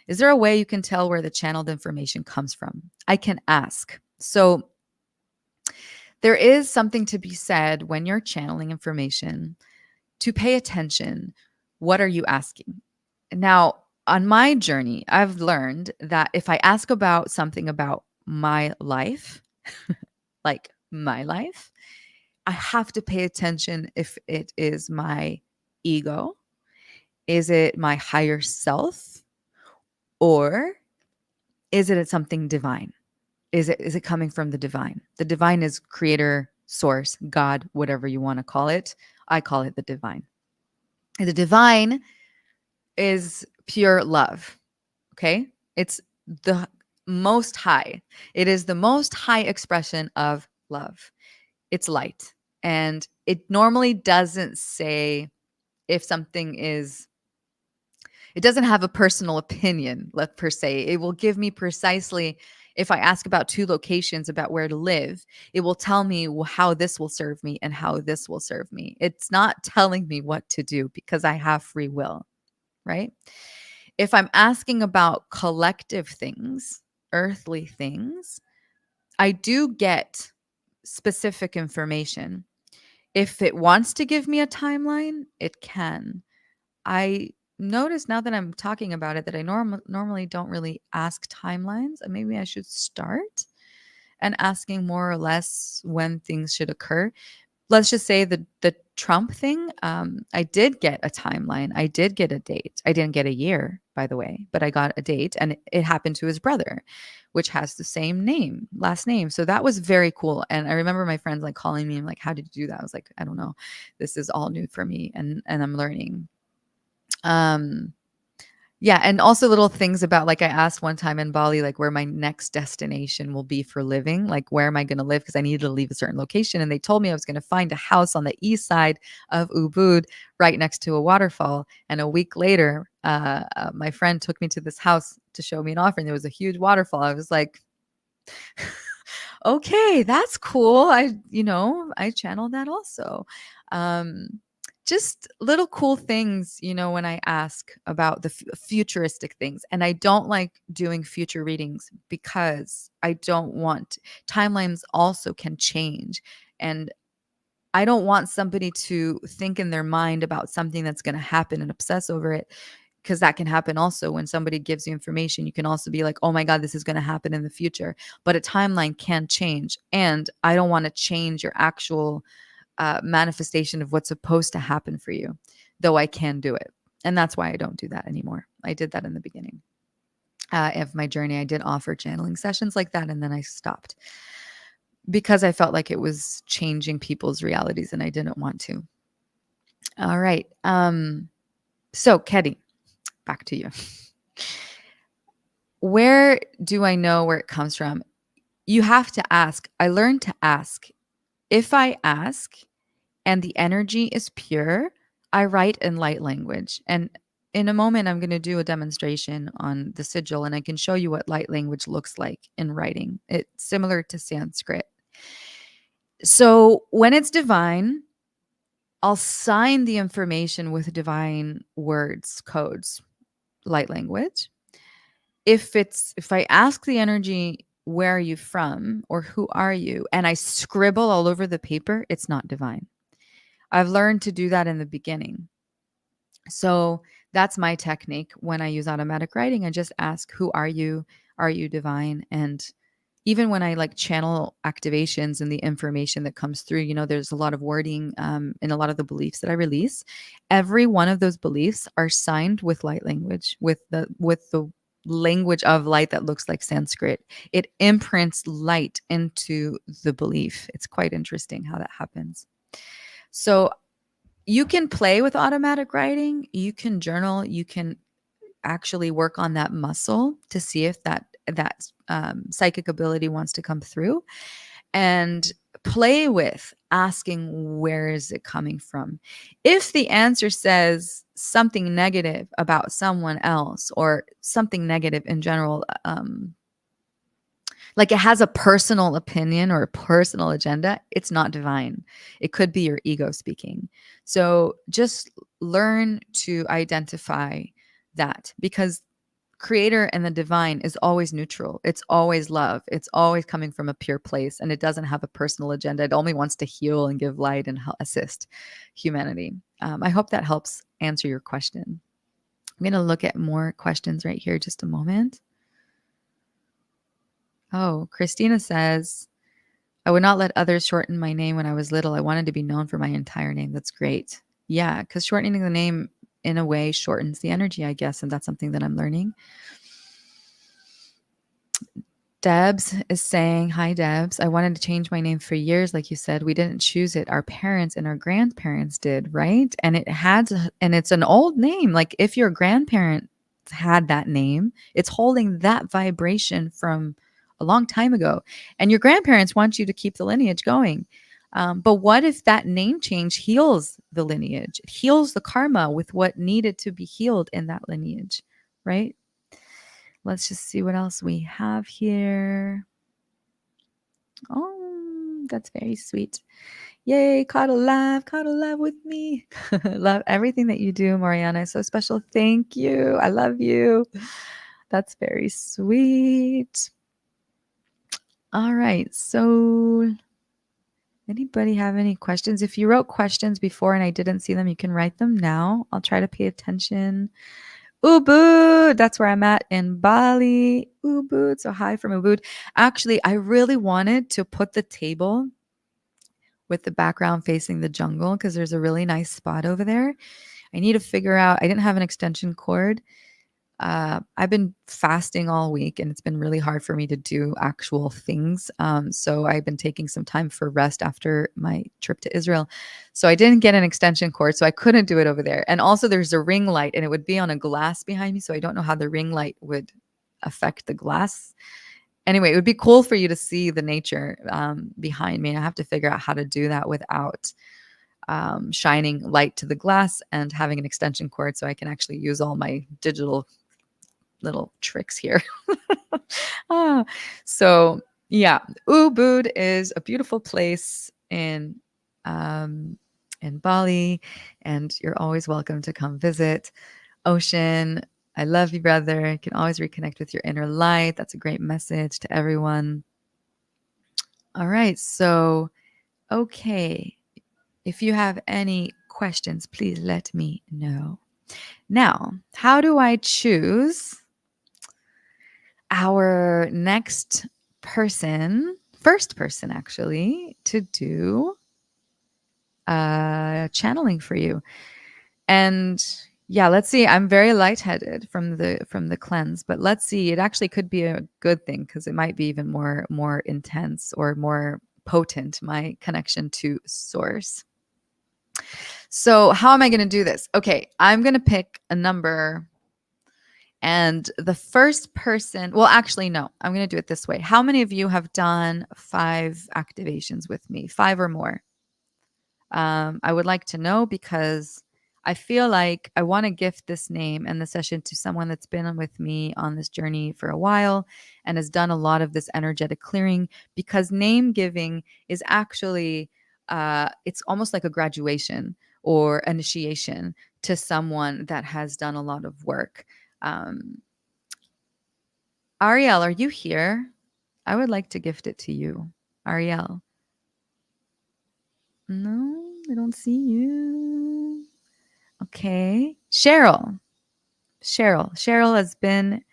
Is there a way you can tell where the channeled information comes from? I can ask. So there is something to be said when you're channeling information to pay attention. What are you asking? Now, on my journey, I've learned that if I ask about something about my life, like my life, I have to pay attention if it is my ego, is it my higher self, or is it something divine? Is it coming from the divine? The divine is creator, source, God, whatever you want to call it. I call it the divine. The divine is pure love. Okay? It's the most high. It is the most high expression of love. It's light. And it normally doesn't say if something is, it doesn't have a personal opinion, let per se. It will give me precisely, if I ask about two locations about where to live, it will tell me how this will serve me and how this will serve me. It's not telling me what to do because I have free will, right? If I'm asking about collective things, earthly things, I do get specific information. If it wants to give me a timeline, it can. I notice now that I'm talking about it that I normally don't really ask timelines. And maybe I should start and asking more or less when things should occur. Let's just say the Trump thing, I did get a timeline. I did get a date. I didn't get a year, by the way, but I got a date, and it happened to his brother, which has the same name, last name. So that was very cool. And I remember my friends like calling me and like, how did you do that? I was like, I don't know. This is all new for me, and I'm learning. Um, yeah, and also little things about, like, I asked one time in Bali, like, where my next destination will be for living, like, where am I gonna live? Because I needed to leave a certain location, and they told me I was gonna find a house on the east side of Ubud, right next to a waterfall, and a week later, my friend took me to this house to show me an offering. There was a huge waterfall. I was like, "Okay, that's cool." I channeled that also. Um just little cool things, when I ask about the futuristic things. And I don't like doing future readings because I don't want, timelines also can change. And I don't want somebody to think in their mind about something that's going to happen and obsess over it, because that can happen also. When somebody gives you information, you can also be like, oh my God, this is going to happen in the future. But a timeline can change. And I don't want to change your actual manifestation of what's supposed to happen for you, though I can do it. And that's why I don't do that anymore. I did that in the beginning of my journey. I did offer channeling sessions like that, and then I stopped. because I felt like it was changing people's realities and I didn't want to. All right. So, Keddy, back to you. Where do I know where it comes from? You have to ask. I learned to ask. If I ask and the energy is pure, I write in light language. And in a moment, I'm going to do a demonstration on the sigil, and I can show you what light language looks like in writing. It's similar to Sanskrit. So when it's divine, I'll sign the information with divine words, codes, light language. If I ask the energy, where are you from or who are you, and I scribble all over the paper, it's not divine. I've learned to do that in the beginning. So that's my technique when I use automatic writing. I just ask, who are you? Are you divine? And even when I like channel activations and the information that comes through, there's a lot of wording in a lot of the beliefs that I release. Every one of those beliefs are signed with light language, with the language of light that looks like Sanskrit. It imprints light into the belief. It's quite interesting how that happens. So you can play with automatic writing. You can journal. You can actually work on that muscle to see if that psychic ability wants to come through, and play with asking, where is it coming from? If the answer says something negative about someone else or something negative in general, like it has a personal opinion or a personal agenda, it's not divine. It could be your ego speaking. So just learn to identify that, because creator and the divine is always neutral. It's always love. It's always coming from a pure place, and it doesn't have a personal agenda. It only wants to heal and give light and assist humanity. I hope that helps answer your question. I'm going to look at more questions right here. Just a moment. Oh, Christina says, I would not let others shorten my name when I was little. I wanted to be known for my entire name. That's great. Yeah, because shortening the name in a way shortens the energy, I guess. And that's something that I'm learning. Debs is saying, hi, Debs. I wanted to change my name for years. Like you said, we didn't choose it. Our parents and our grandparents did, right? And it's an old name. Like if your grandparent had that name, it's holding that vibration from a long time ago. And your grandparents want you to keep the lineage going. But what if that name change heals the lineage? It heals the karma with what needed to be healed in that lineage, right? Let's just see what else we have here. Oh, that's very sweet. Yay, cuddle laugh with me. Love everything that you do, Mariana. So special. Thank you. I love you. That's very sweet. All right. So anybody have any questions? If you wrote questions before and I didn't see them, you can write them now. I'll try to pay attention. Ubud, that's where I'm at in Bali. Ubud, so hi from Ubud. Actually, I really wanted to put the table with the background facing the jungle because there's a really nice spot over there. I need to figure out, I didn't have an extension cord. I've been fasting all week and it's been really hard for me to do actual things. So I've been taking some time for rest after my trip to Israel. So I didn't get an extension cord, so I couldn't do it over there. And also there's a ring light and it would be on a glass behind me. So I don't know how the ring light would affect the glass. Anyway, it would be cool for you to see the nature behind me. I have to figure out how to do that without shining light to the glass and having an extension cord so I can actually use all my digital little tricks here. So yeah, Ubud is a beautiful place in Bali, and you're always welcome to come visit. Ocean, I love you, brother. You can always reconnect with your inner light. That's a great message to everyone. All right, so okay, if you have any questions, please let me know. Now, how do I choose our next person, first person actually, to do channeling for you? And yeah, let's see. I'm very lightheaded from the cleanse, but let's see. It actually could be a good thing because it might be even more intense or more potent, my connection to source. So how am I going to do this? Okay, I'm going to pick a number, and the first person, well, actually, no, I'm going to do it this way. How many of you have done 5 activations with me, 5 or more? I would like to know, because I feel like I want to gift this name and the session to someone that's been with me on this journey for a while and has done a lot of this energetic clearing, because name giving is actually, it's almost like a graduation or initiation to someone that has done a lot of work. Ariel, are you here? I would like to gift it to you. Ariel. No, I don't see you. Okay. Cheryl has been,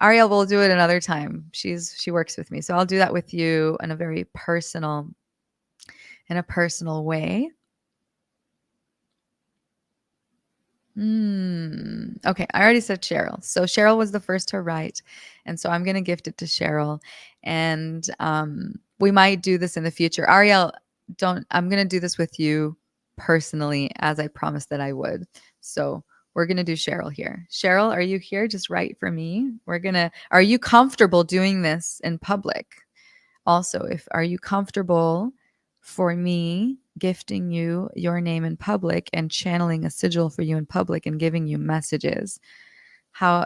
Ariel will do it another time. She works with me. So I'll do that with you in a very personal way. Okay, I already said Cheryl. So Cheryl was the first to write, and so I'm going to gift it to Cheryl. And we might do this in the future. Ariel, I'm going to do this with you personally, as I promised that I would. So we're going to do Cheryl here. Cheryl, are you here? Just write for me. Are you comfortable doing this in public? Also, are you comfortable for me gifting you your name in public and channeling a sigil for you in public and giving you messages?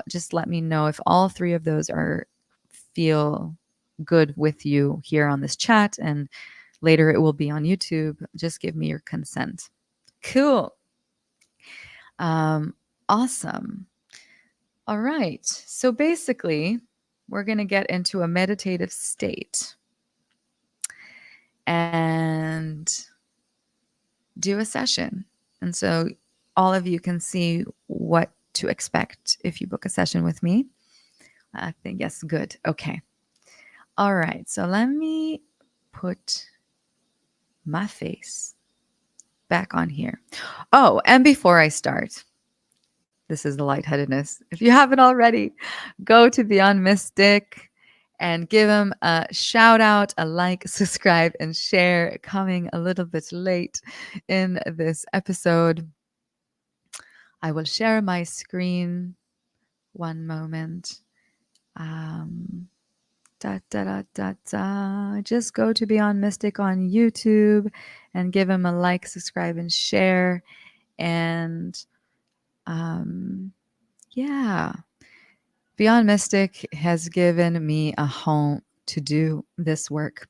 Just let me know if all 3 of those feel good with you here on this chat, and later it will be on YouTube. Just give me your consent. Cool. Awesome. All right. So basically, we're going to get into a meditative state and do a session. And so all of you can see what to expect if you book a session with me. I think, yes, good. Okay. All right. So let me put my face back on here. Oh, and before I start, this is the lightheadedness. If you haven't already, go to Beyond Mystic and give him a shout out, a like, subscribe, and share. Coming a little bit late in this episode, I will share my screen. One moment. Just go to Beyond Mystic on YouTube and give him a like, subscribe, and share. And yeah, Beyond Mystic has given me a home to do this work.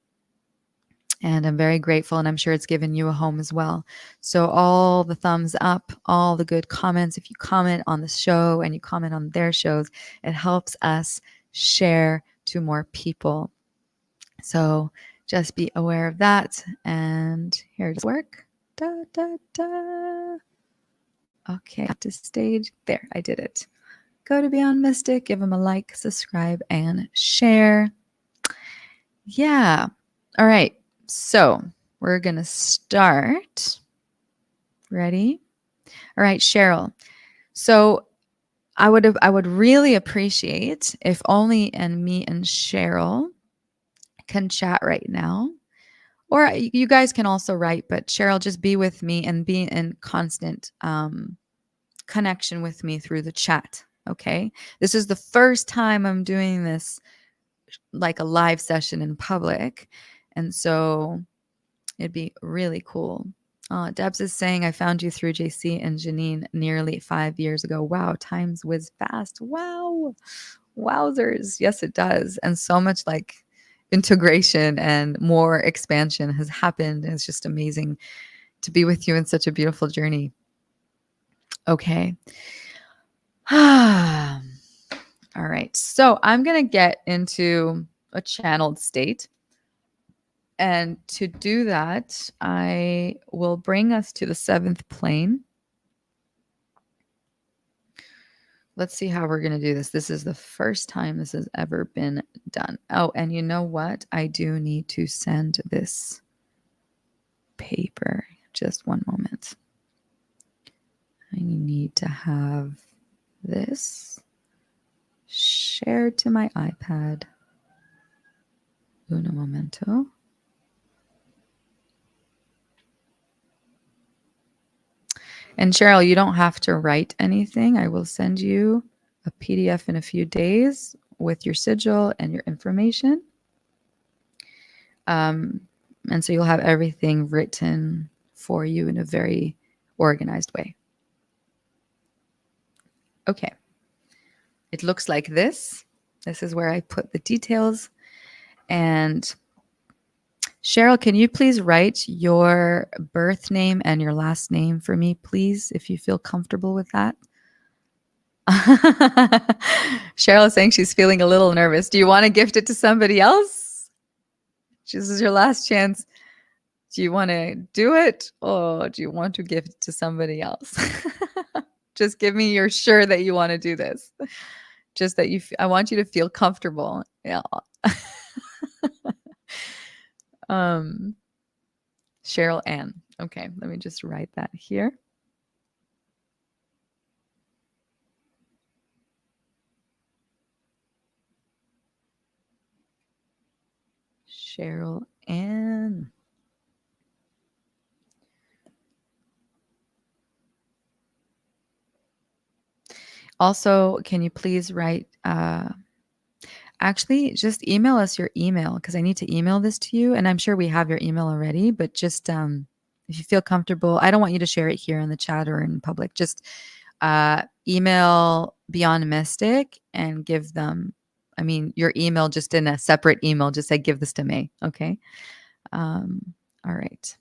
And I'm very grateful, and I'm sure it's given you a home as well. So all the thumbs up, all the good comments, if you comment on the show and you comment on their shows, it helps us share to more people. So just be aware of that. And here does work. Okay, to stage. There, I did it. Go to Beyond Mystic, give them a like, subscribe, and share. Yeah. All right. So we're going to start. Ready? All right, Cheryl. So I would really appreciate if only me and Cheryl can chat right now. Or you guys can also write, but Cheryl, just be with me and be in constant connection with me through the chat. Okay. This is the first time I'm doing this like a live session in public. And so it'd be really cool. Debs is saying, I found you through JC and Janine nearly 5 years ago. Wow, times whiz fast. Wow. Wowzers. Yes, it does. And so much like integration and more expansion has happened. And it's just amazing to be with you in such a beautiful journey. Okay. All right. So I'm going to get into a channeled state. And to do that, I will bring us to the 7th plane. Let's see how we're going to do this. This is the first time this has ever been done. Oh, and you know what? I do need to send this paper. Just one moment. I need to have this shared to my iPad. Uno momento. And Cheryl, you don't have to write anything. I will send you a PDF in a few days with your sigil and your information. And so you'll have everything written for you in a very organized way. Okay. It looks like this. This is where I put the details. And Cheryl, can you please write your birth name and your last name for me, please, if you feel comfortable with that? Cheryl is saying she's feeling a little nervous. Do you want to gift it to somebody else? This is your last chance. Do you want to do it, or do you want to give it to somebody else? Just give me you're sure that you want to do this. Just that I want you to feel comfortable. Yeah. Cheryl Ann. Okay, let me just write that here. Cheryl Ann. Also, can you please write, actually just email us your email, because I need to email this to you, and I'm sure we have your email already, but just if you feel comfortable, I don't want you to share it here in the chat or in public. Just email Beyond Mystic and give them, I mean, your email just in a separate email. Just say, give this to May. Okay. All right.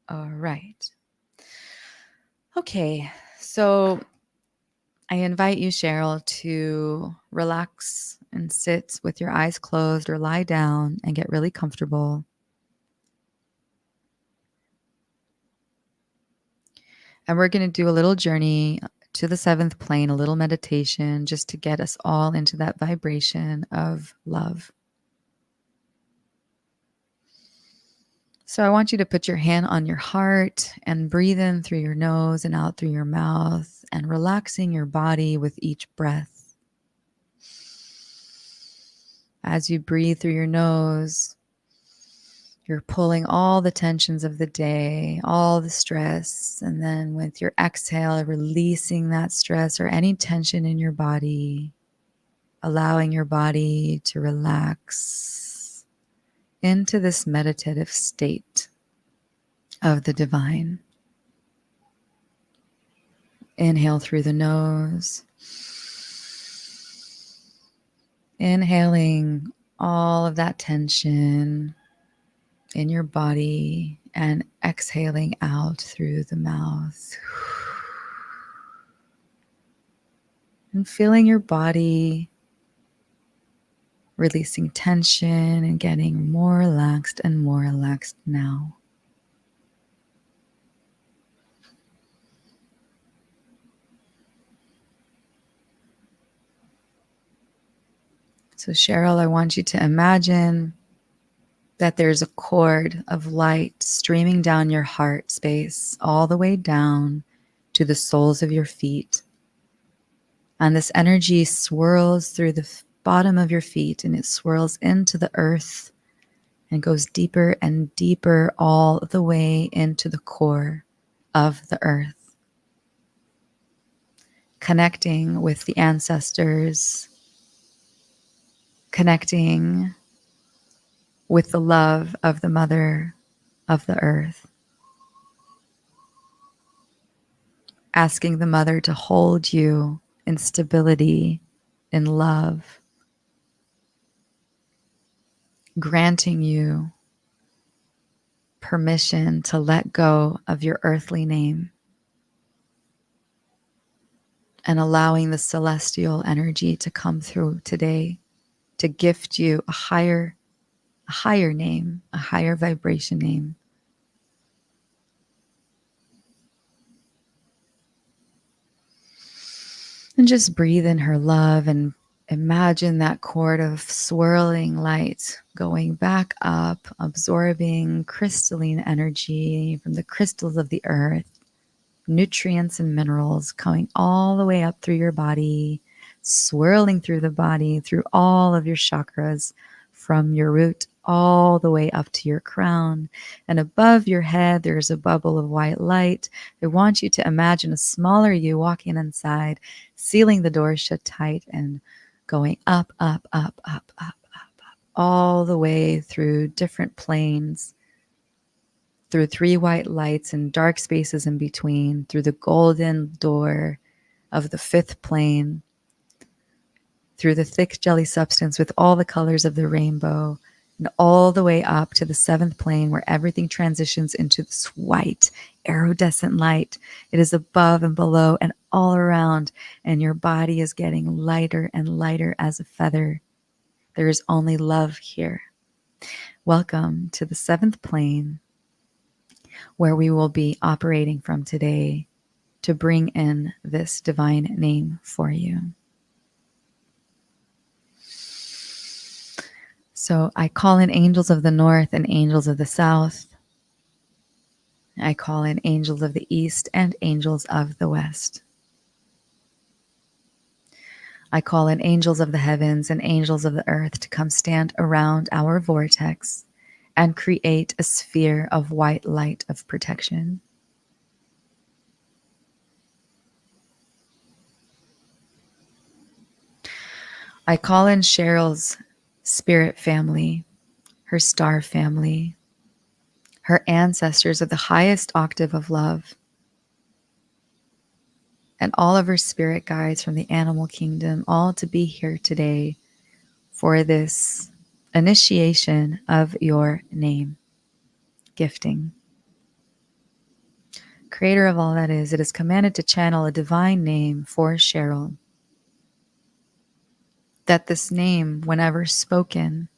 All right. Okay. So I invite you, Cheryl, to relax and sit with your eyes closed or lie down and get really comfortable. And we're going to do a little journey to the seventh plane, a little meditation, just to get us all into that vibration of love. So I want you to put your hand on your heart and breathe in through your nose and out through your mouth, and relaxing your body with each breath. As you breathe through your nose, you're pulling all the tensions of the day, all the stress, and then with your exhale, releasing that stress or any tension in your body, allowing your body to relax into this meditative state of the divine. Inhale through the nose. Inhaling all of that tension in your body and exhaling out through the mouth. And feeling your body releasing tension and getting more relaxed and more relaxed now. So Cheryl, I want you to imagine that there's a cord of light streaming down your heart space, all the way down to the soles of your feet. And this energy swirls through the bottom of your feet, and it swirls into the earth and goes deeper and deeper all the way into the core of the earth, connecting with the ancestors, connecting with the love of the mother of the earth, asking the mother to hold you in stability, in love, granting you permission to let go of your earthly name and allowing the celestial energy to come through today to gift you a higher name, a higher vibration name. And just breathe in her love and imagine that cord of swirling light going back up, absorbing crystalline energy from the crystals of the earth, nutrients and minerals coming all the way up through your body, swirling through the body, through all of your chakras, from your root all the way up to your crown. And above your head, there's a bubble of white light. I want you to imagine a smaller you walking inside, sealing the door shut tight and going up, up, up, up, up, up, up, all the way through different planes, through 3 white lights and dark spaces in between, through the golden door of the 5th plane, through the thick jelly substance with all the colors of the rainbow, and all the way up to the 7th plane where everything transitions into this white iridescent light. It is above and below and all around, and your body is getting lighter and lighter as a feather. There is only love here. Welcome to the 7th plane, where we will be operating from today to bring in this divine name for you. So I call in angels of the north and angels of the south. I call in angels of the east and angels of the west. I call in angels of the heavens and angels of the earth to come stand around our vortex and create a sphere of white light of protection. I call in Cheryl's spirit family, her star family, her ancestors of the highest octave of love, and all of her spirit guides from the animal kingdom, all to be here today for this initiation of your name gifting. Creator of all that is, it is commanded to channel a divine name for Cheryl, that this name, whenever spoken,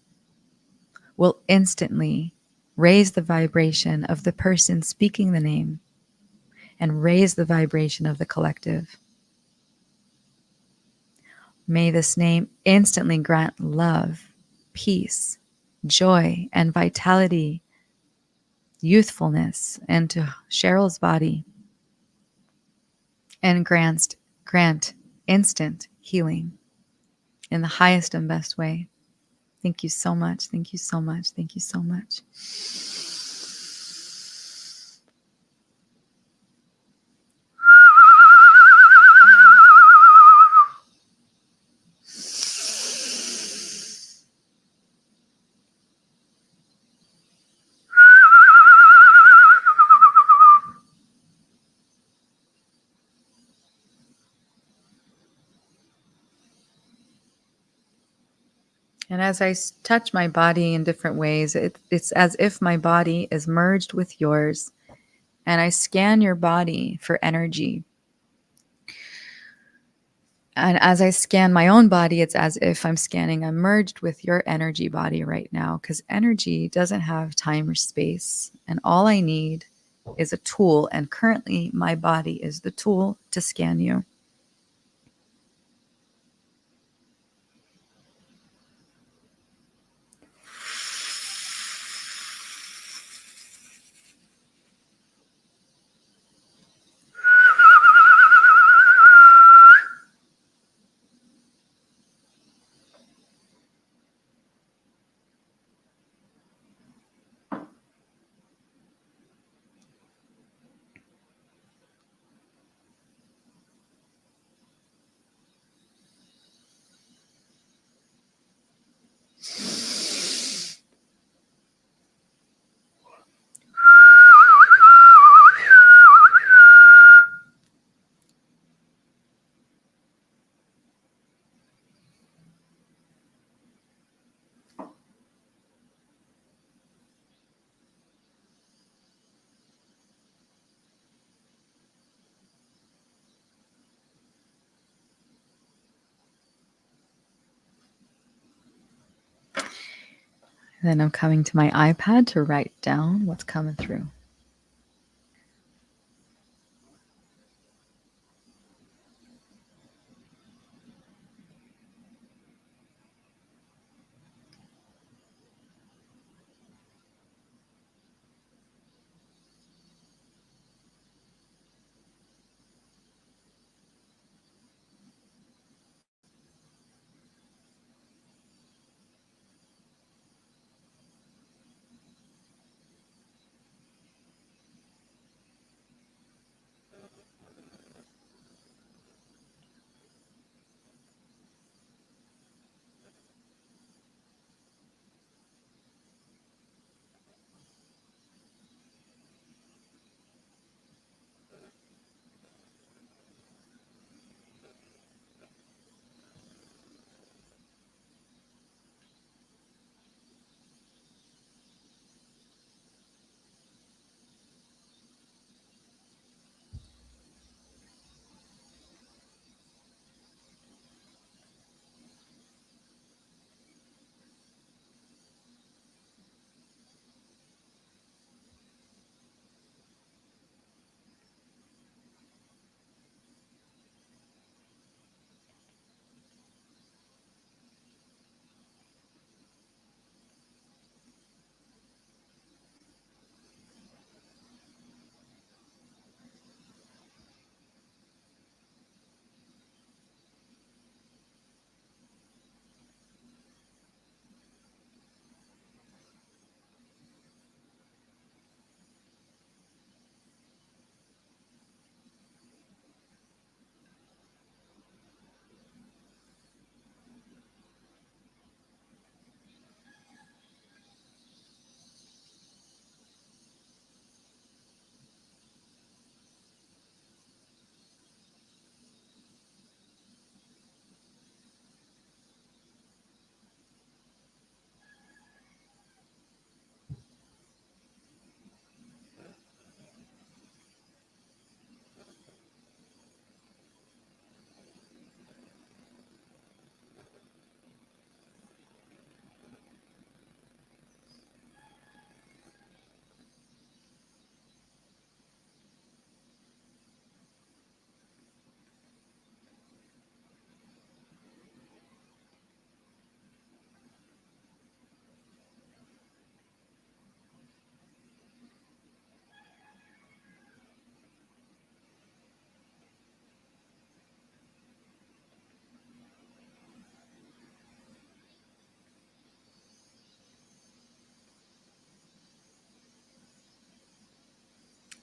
will instantly raise the vibration of the person speaking the name and raise the vibration of the collective. May this name instantly grant love, peace, joy, and vitality, youthfulness into Cheryl's body, and grant instant healing in the highest and best way. Thank you so much. Thank you so much. Thank you so much. And as I touch my body in different ways, it's as if my body is merged with yours. And I scan your body for energy. And as I scan my own body, it's as if I'm merged with your energy body right now, because energy doesn't have time or space. And all I need is a tool. And currently, my body is the tool to scan you. Then I'm coming to my iPad to write down what's coming through.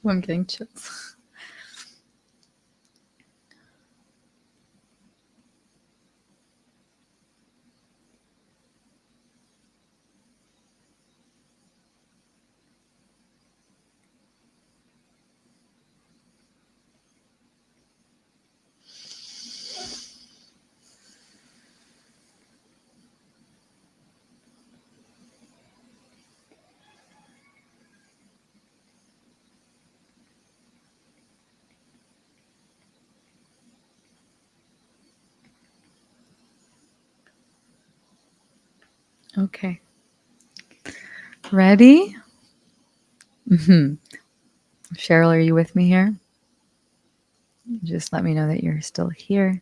I'm getting chills. Okay. Ready? Mm-hmm. Cheryl, are you with me here? Just let me know that you're still here.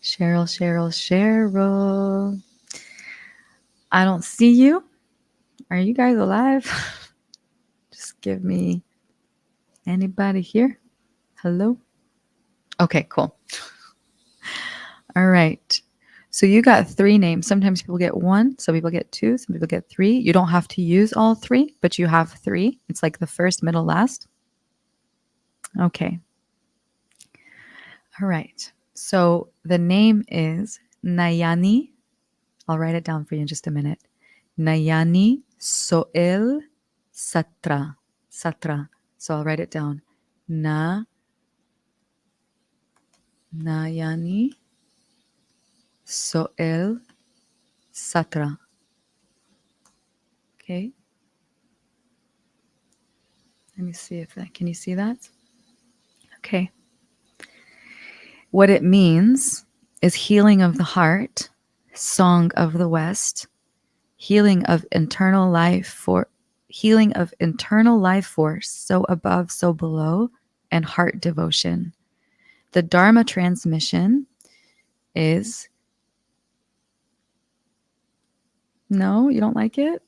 Cheryl, Cheryl, Cheryl. I don't see you. Are you guys alive? Just give me anybody here. Hello? Okay, cool. All right. So you got 3 names. Sometimes people get 1, some people get 2, some people get 3. You don't have to use all 3, but you have 3. It's like the first, middle, last. Okay. All right. So the name is Nayani. I'll write it down for you in just a minute. Nayani Soel Satra. Satra. So I'll write it down. Nayani Soel Satra. Okay. Let me see if that, can you see that? Okay. What it means is healing of the heart, song of the West, healing of internal life force, so above, so below, and heart devotion. The Dharma transmission is, no, you don't like it?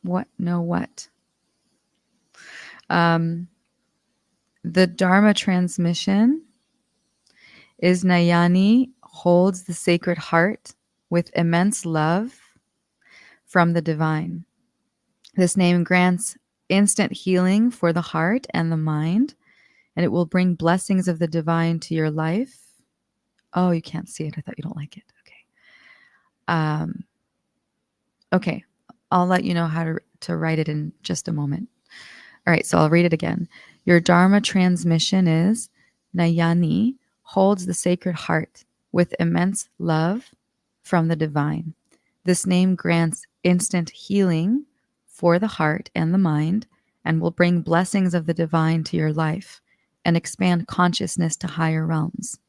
What? No, what? The Dharma transmission is Nayani holds the sacred heart with immense love from the divine. This name grants instant healing for the heart and the mind, and it will bring blessings of the divine to your life. Oh, you can't see it. I thought you don't like it. Okay. Okay. I'll let you know how to write it in just a moment. All right, so I'll read it again. Your Dharma transmission is Nayani holds the sacred heart with immense love from the divine. This name grants instant healing for the heart and the mind and will bring blessings of the divine to your life and expand consciousness to higher realms.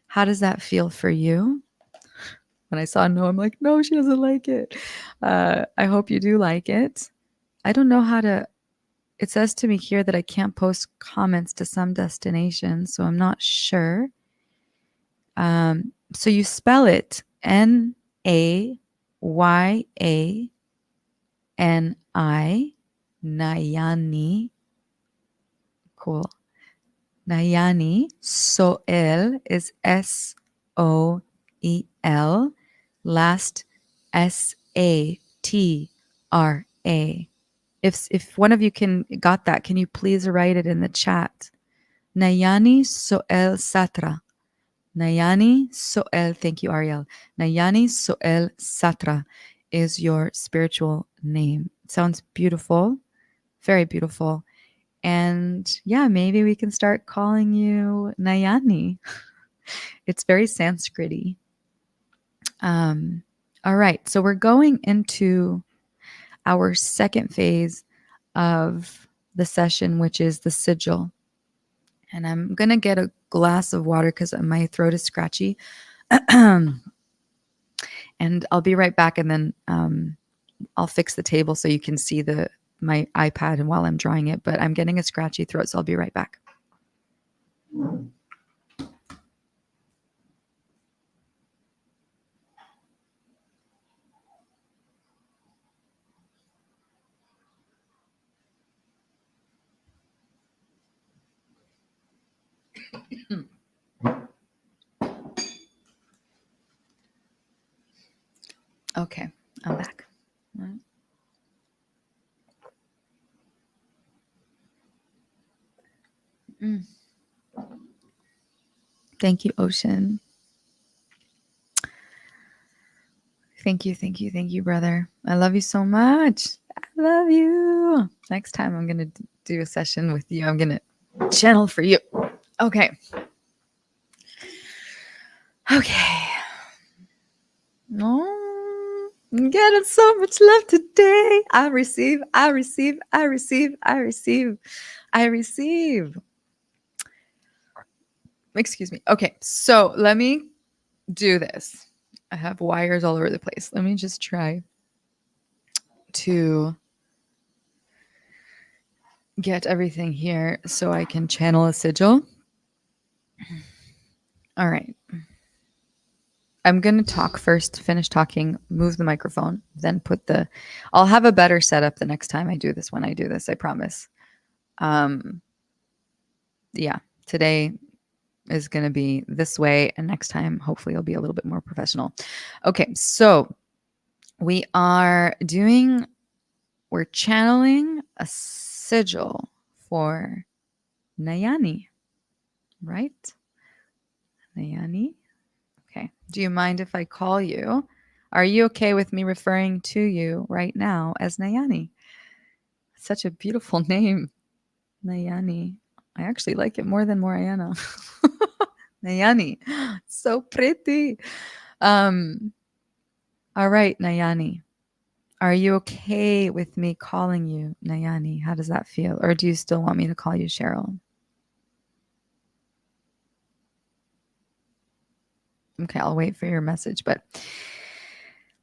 How does that feel for you? When I saw no, I'm like, no, she doesn't like it. I hope you do like it. I don't know how to. It says to me here that I can't post comments to some destinations, so I'm not sure. So you spell it Nayani, Nayani. Cool. Nayani. Soel is Soel. Last Satra. If one of you got that, can you please write it in the chat? Nayani Soel Satra. Nayani Soel, thank you, Ariel. Nayani Soel Satra is your spiritual name. It sounds beautiful, very beautiful. And yeah, maybe we can start calling you Nayani. It's very Sanskrit-y. All right, so we're going into our second phase of the session, which is the sigil. And I'm going to get a glass of water because my throat is scratchy. And I'll be right back, and then I'll fix the table so you can see my iPad and while I'm drawing it. But I'm getting a scratchy throat, so I'll be right back. Okay, I'm back. Right. Mm. Thank you, Ocean. Thank you, thank you, thank you, brother. I love you so much. I love you. Next time I'm going to do a session with you. I'm going to channel for you. Okay. Okay. Oh, I'm getting so much love today. I receive, I receive, I receive, I receive, I receive. Excuse me. Okay. So let me do this. I have wires all over the place. Let me just try to get everything here so I can channel a sigil. All right. I'm going to talk first, finish talking, move the microphone, then I'll have a better setup the next time I do this when I do this, I promise. Yeah, today is going to be this way, and next time, hopefully, it'll be a little bit more professional. Okay, so we're channeling a sigil for Nayani, right? Nayani? Okay. Do you mind if I call you? Are you okay with me referring to you right now as Nayani? Such a beautiful name, Nayani. I actually like it more than Morayana. Nayani, so pretty. All right, Nayani. Are you okay with me calling you Nayani? How does that feel? Or do you still want me to call you Cheryl? Okay, I'll wait for your message, but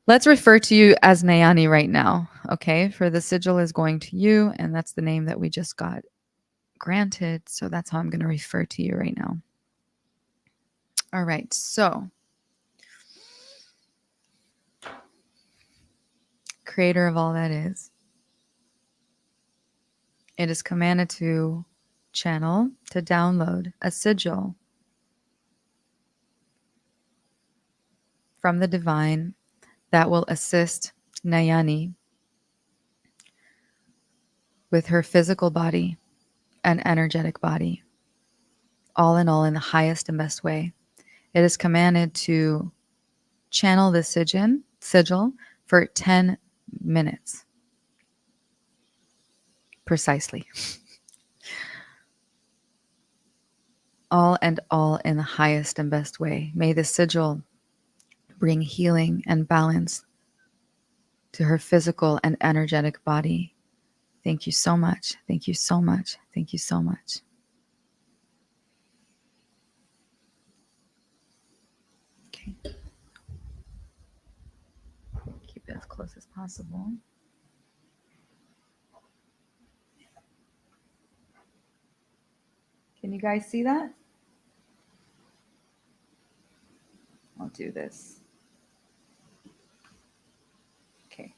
let's refer to you as Nayani right now, okay? For the sigil is going to you, and that's the name that we just got granted. So that's how I'm going to refer to you right now. All right, so creator of all that is, it is commanded to channel, to download a sigil from the divine that will assist Nayani with her physical body and energetic body, all in all, in the highest and best way. It is commanded to channel the sigil for 10 minutes precisely. All and all in the highest and best way. May the sigil bring healing and balance to her physical and energetic body. Thank you so much. Thank you so much. Thank you so much. Okay. Keep it as close as possible. Can you guys see that? I'll do this. Okay.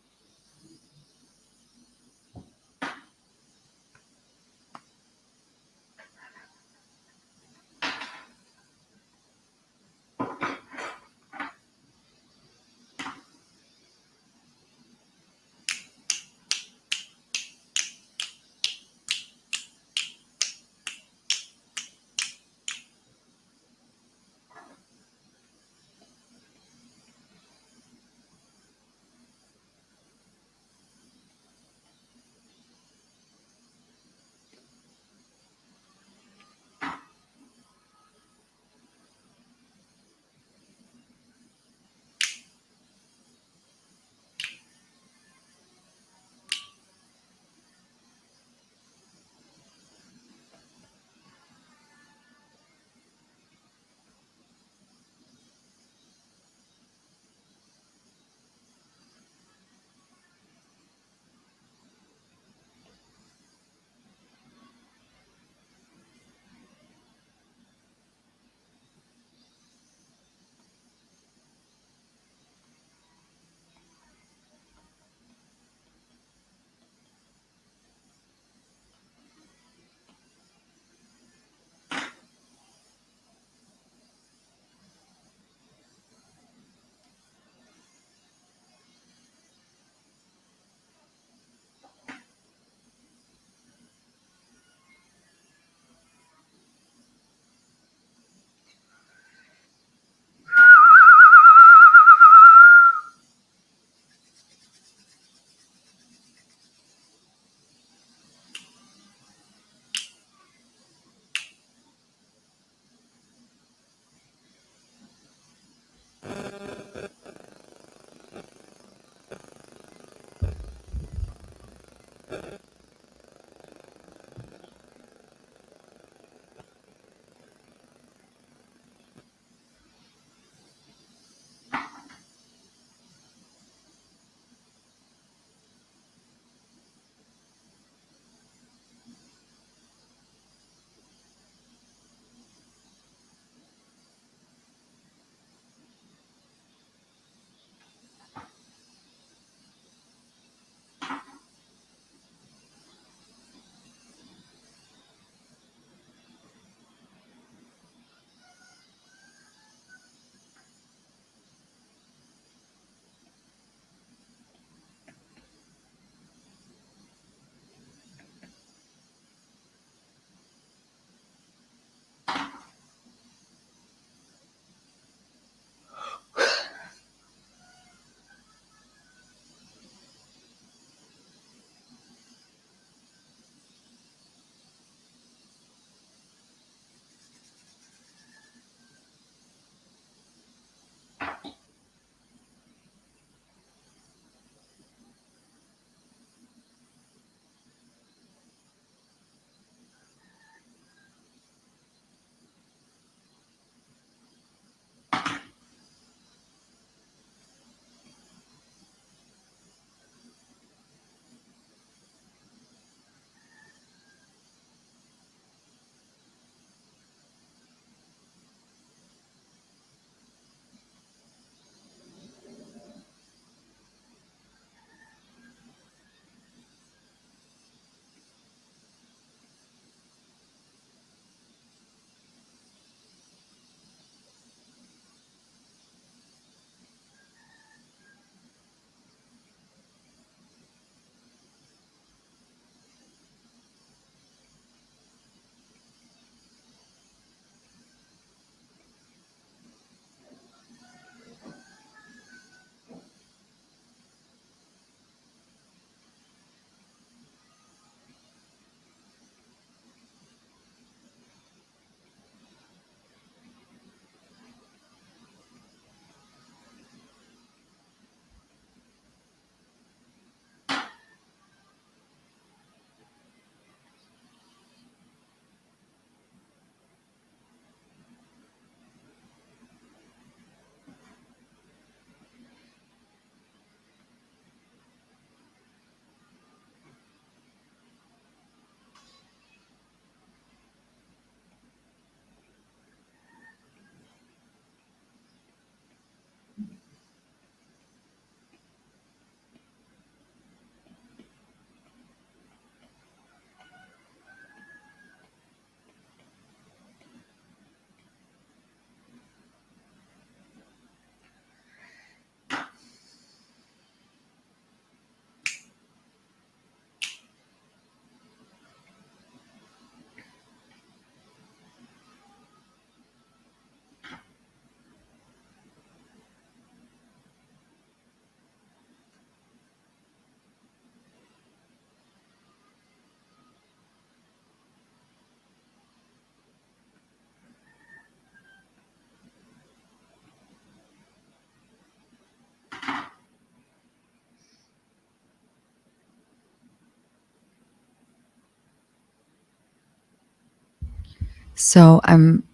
So I'm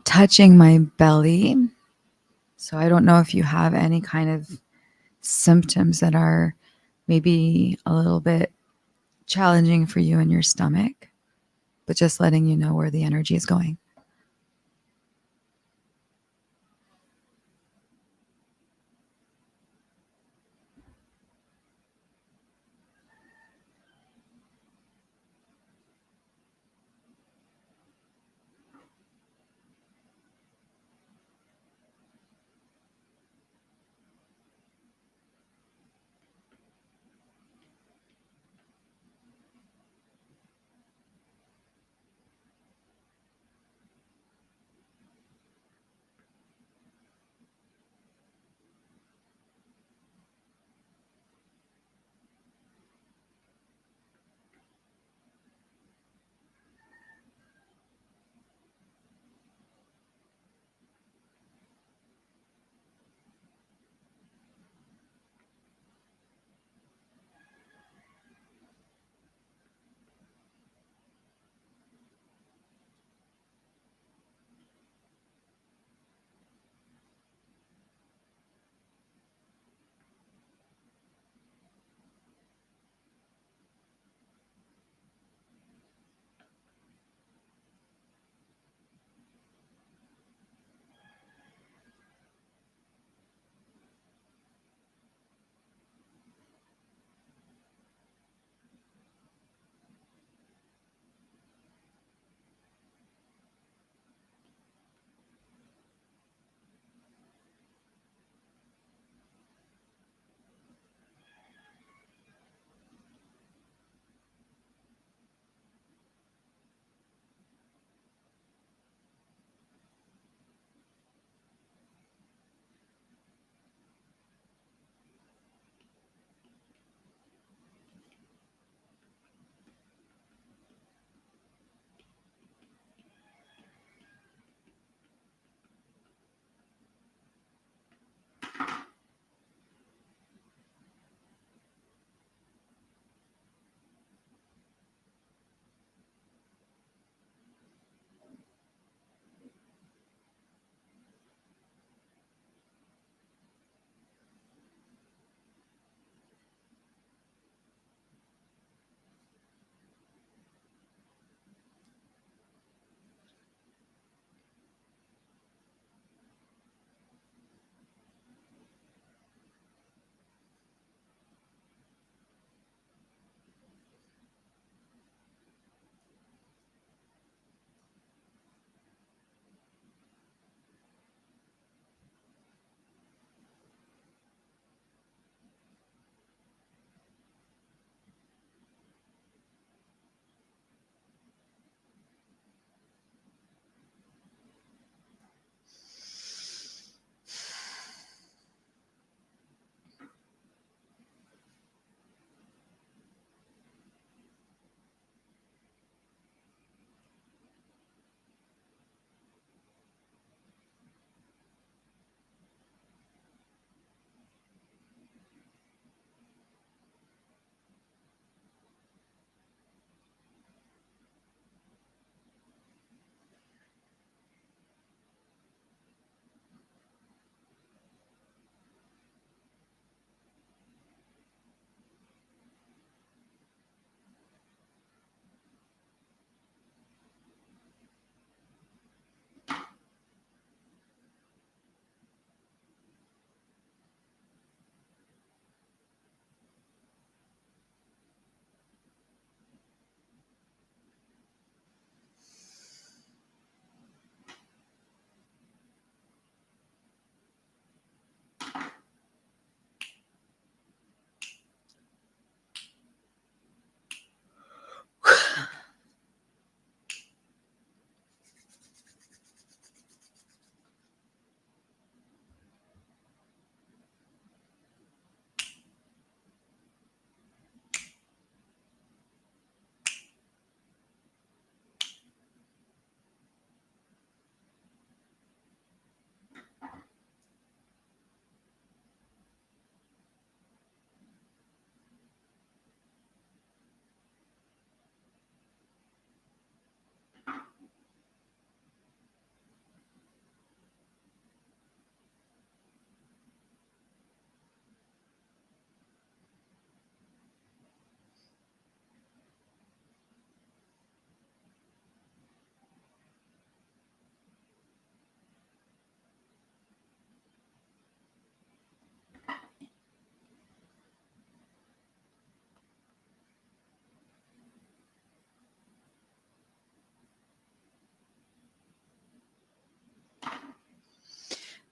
touching my belly. So I don't know if you have any kind of symptoms that are maybe a little bit challenging for you in your stomach, but just letting you know where the energy is going.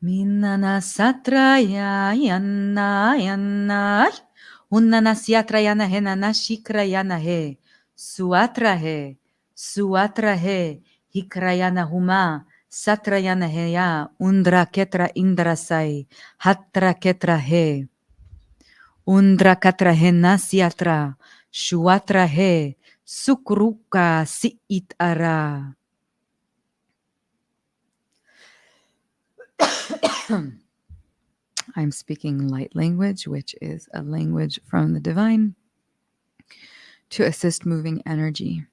Minana satraya yana yana. Unana siatrayana henana shikrayana he. Suatra he. Suatra he. Hikrayana huma. Satrayana heya. Undra ketra indra sai. Hatra ketra he. Undra katra he nasiatra. Shuatra he. Sukruka si it ara. I'm speaking light language, which is a language from the divine to assist moving energy.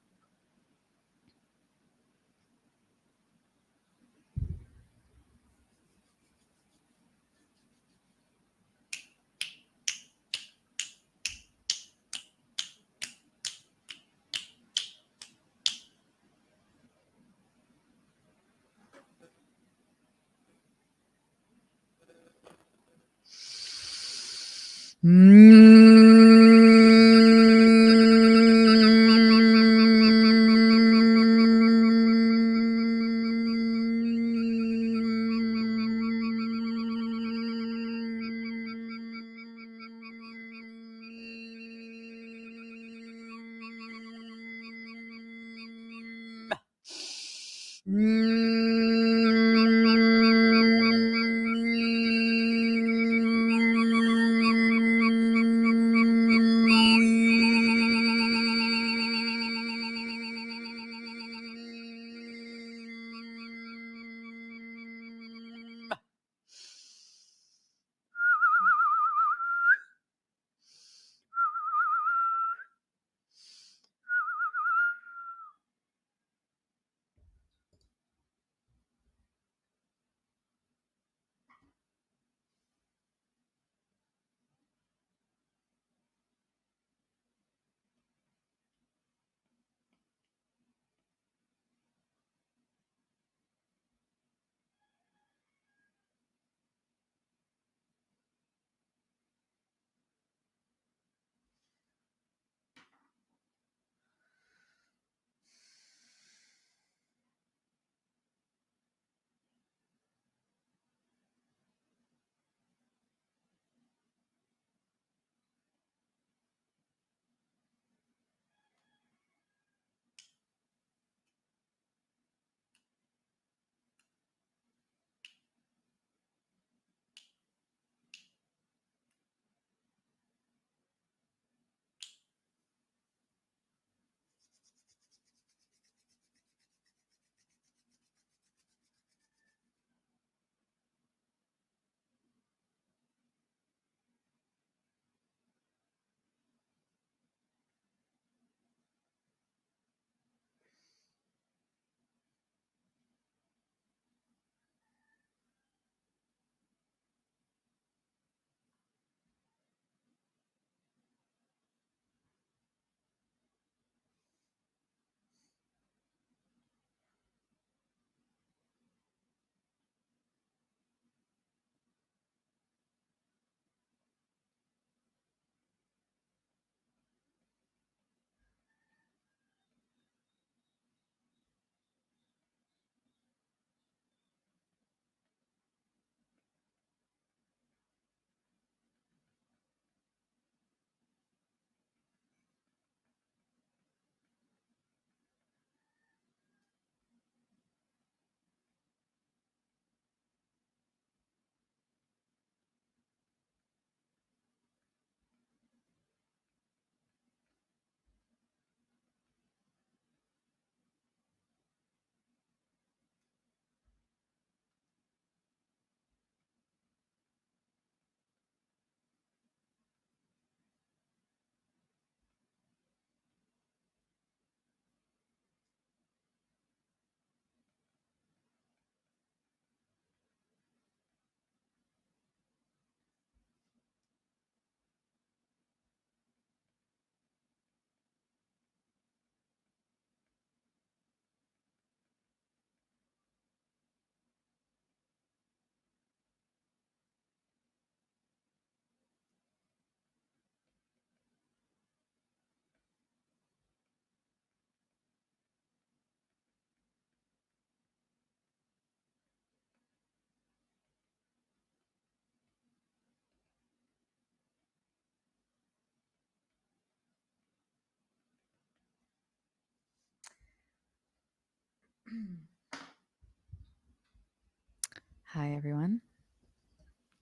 Hi, everyone.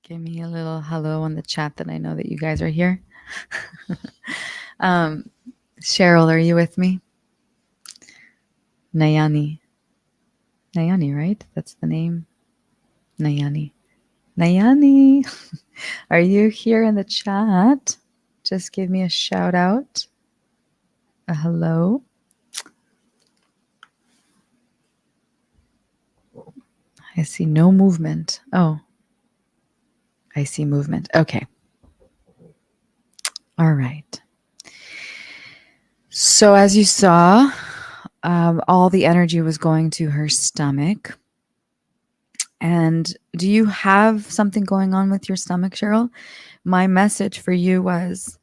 Give me a little hello on the chat that I know that you guys are here. um, Cheryl, are you with me? Nayani. Nayani, right? That's the name. Nayani. Nayani. Are you here in the chat? Just give me a shout out. A hello. I see no movement. Oh, I see movement. Okay. All right. So as you saw, all the energy was going to her stomach. And do you have something going on with your stomach, Cheryl? My message for you was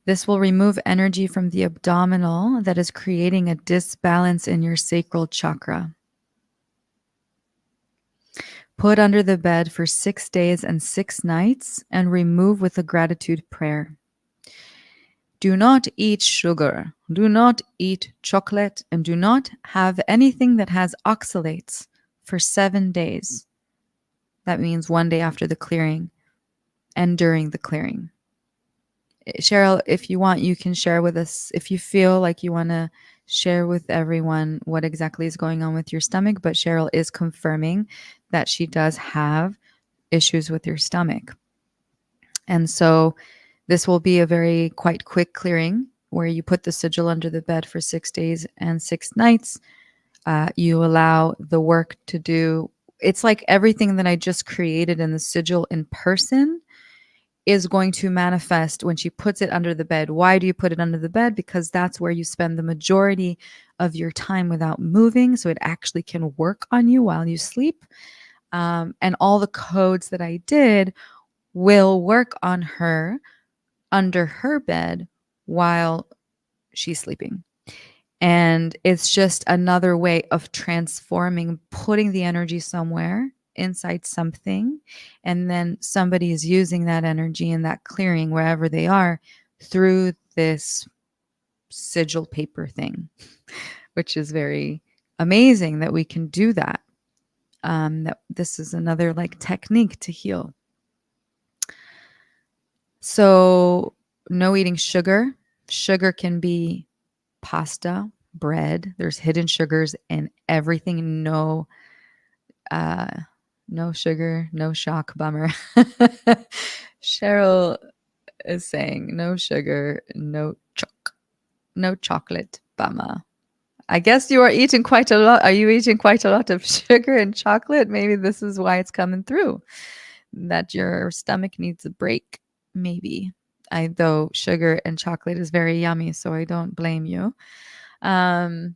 this will remove energy from the abdominal that is creating a disbalance in your sacral chakra. Put under the bed for 6 days and 6 nights and remove with a gratitude prayer. Do not eat sugar, do not eat chocolate, and do not have anything that has oxalates for 7 days. That means 1 day after the clearing and during the clearing. Cheryl, if you want, you can share with us if you feel like you want to share with everyone what exactly is going on with your stomach. But Cheryl is confirming that she does have issues with your stomach. And so this will be a very quite quick clearing where you put the sigil under the bed for 6 days and 6 nights. You allow the work to do. It's like everything that I just created in the sigil in person is going to manifest when she puts it under the bed. Why do you put it under the bed? Because that's where you spend the majority of your time without moving. So it actually can work on you while you sleep. And all the codes that I did will work on her under her bed while she's sleeping. And it's just another way of transforming, putting the energy somewhere inside something. And then somebody is using that energy and that clearing wherever they are through this sigil paper thing, which is very amazing that we can do that. That this is another like technique to heal. So no eating sugar. Sugar can be pasta, bread. There's hidden sugars in everything. No sugar, no shock, bummer. Cheryl is saying no sugar, no chocolate, bummer. I guess you are eating quite a lot. Are you eating quite a lot of sugar and chocolate? Maybe this is why it's coming through. That your stomach needs a break. Maybe. Though sugar and chocolate is very yummy, so I don't blame you. Citrine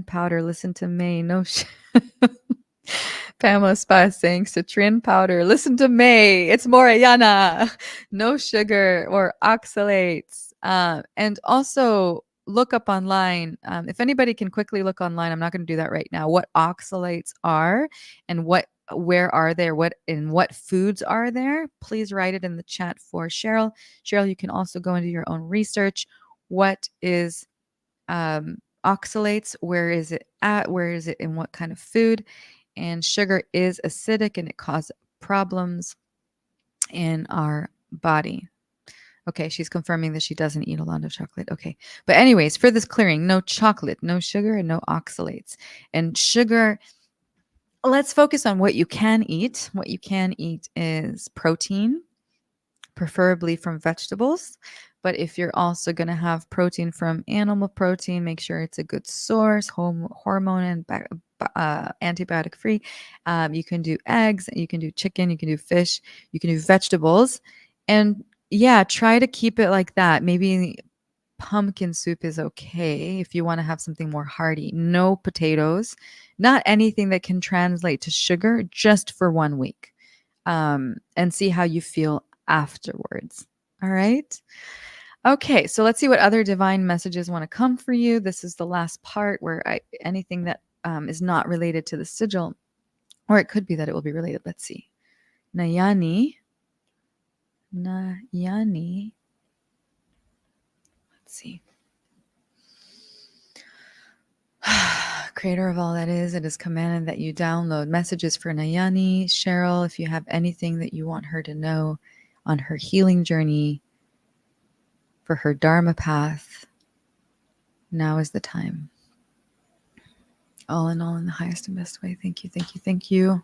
powder. Listen to May. No. Pamela Spa saying citrine powder. Listen to May. It's Morayana. No sugar or oxalates. And also look up online. If anybody can quickly look online, I'm not going to do that right now. What oxalates are and where are there? What foods are there? Please write it in the chat for Cheryl. Cheryl, you can also go into your own research. What is oxalates? Where is it at? Where is it in what kind of food? And sugar is acidic and it causes problems in our body. Okay, she's confirming that she doesn't eat a lot of chocolate. Okay. But anyways, for this clearing, no chocolate, no sugar, and no oxalates. And sugar, let's focus on what you can eat. What you can eat is protein, preferably from vegetables. But if you're also going to have protein from animal protein, make sure it's a good source, hormone and antibiotic free. You can do eggs, you can do chicken, you can do fish, you can do vegetables. And yeah, try to keep it like that. Maybe pumpkin soup is okay if you want to have something more hearty. No potatoes, not anything that can translate to sugar, just for 1 week. And see how you feel afterwards. All right. Okay, so let's see what other divine messages want to come for you. This is the last part where anything that is not related to the sigil, or it could be that it will be related. Let's see. Nayani. Let's see. Creator of all that is, it is commanded that you download messages for Nayani. Cheryl, if you have anything that you want her to know on her healing journey, for her Dharma path, now is the time. All in all, in the highest and best way. Thank you, thank you, thank you.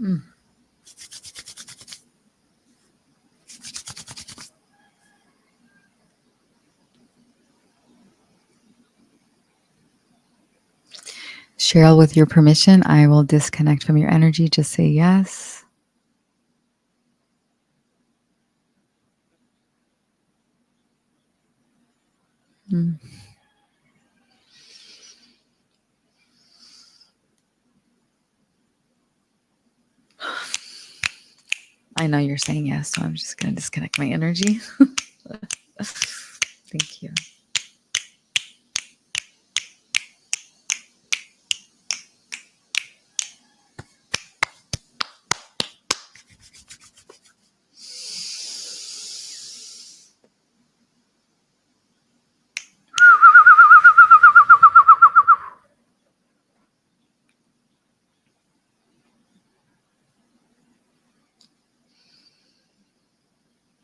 Mm. Cheryl, with your permission, I will disconnect from your energy. Just say yes. Mm. I know you're saying yes, so I'm just going to disconnect my energy. Thank you.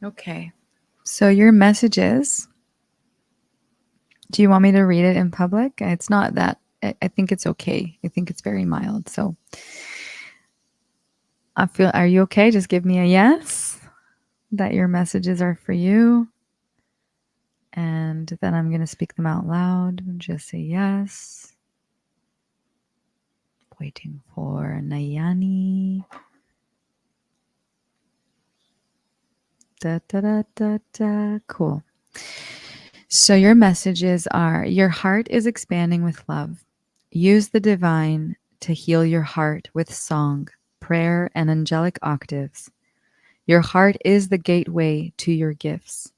Okay. So your messages, do you want me to read it in public? It's not that, I think it's okay. I think it's very mild. So are you okay? Just give me a yes that your messages are for you. And then I'm going to speak them out loud. Just say yes. Waiting for Nayani. Da, da, da, da, da. Cool. So your messages are: your heart is expanding with love. Use the divine to heal your heart with song, prayer, and angelic octaves. Your heart is the gateway to your gifts.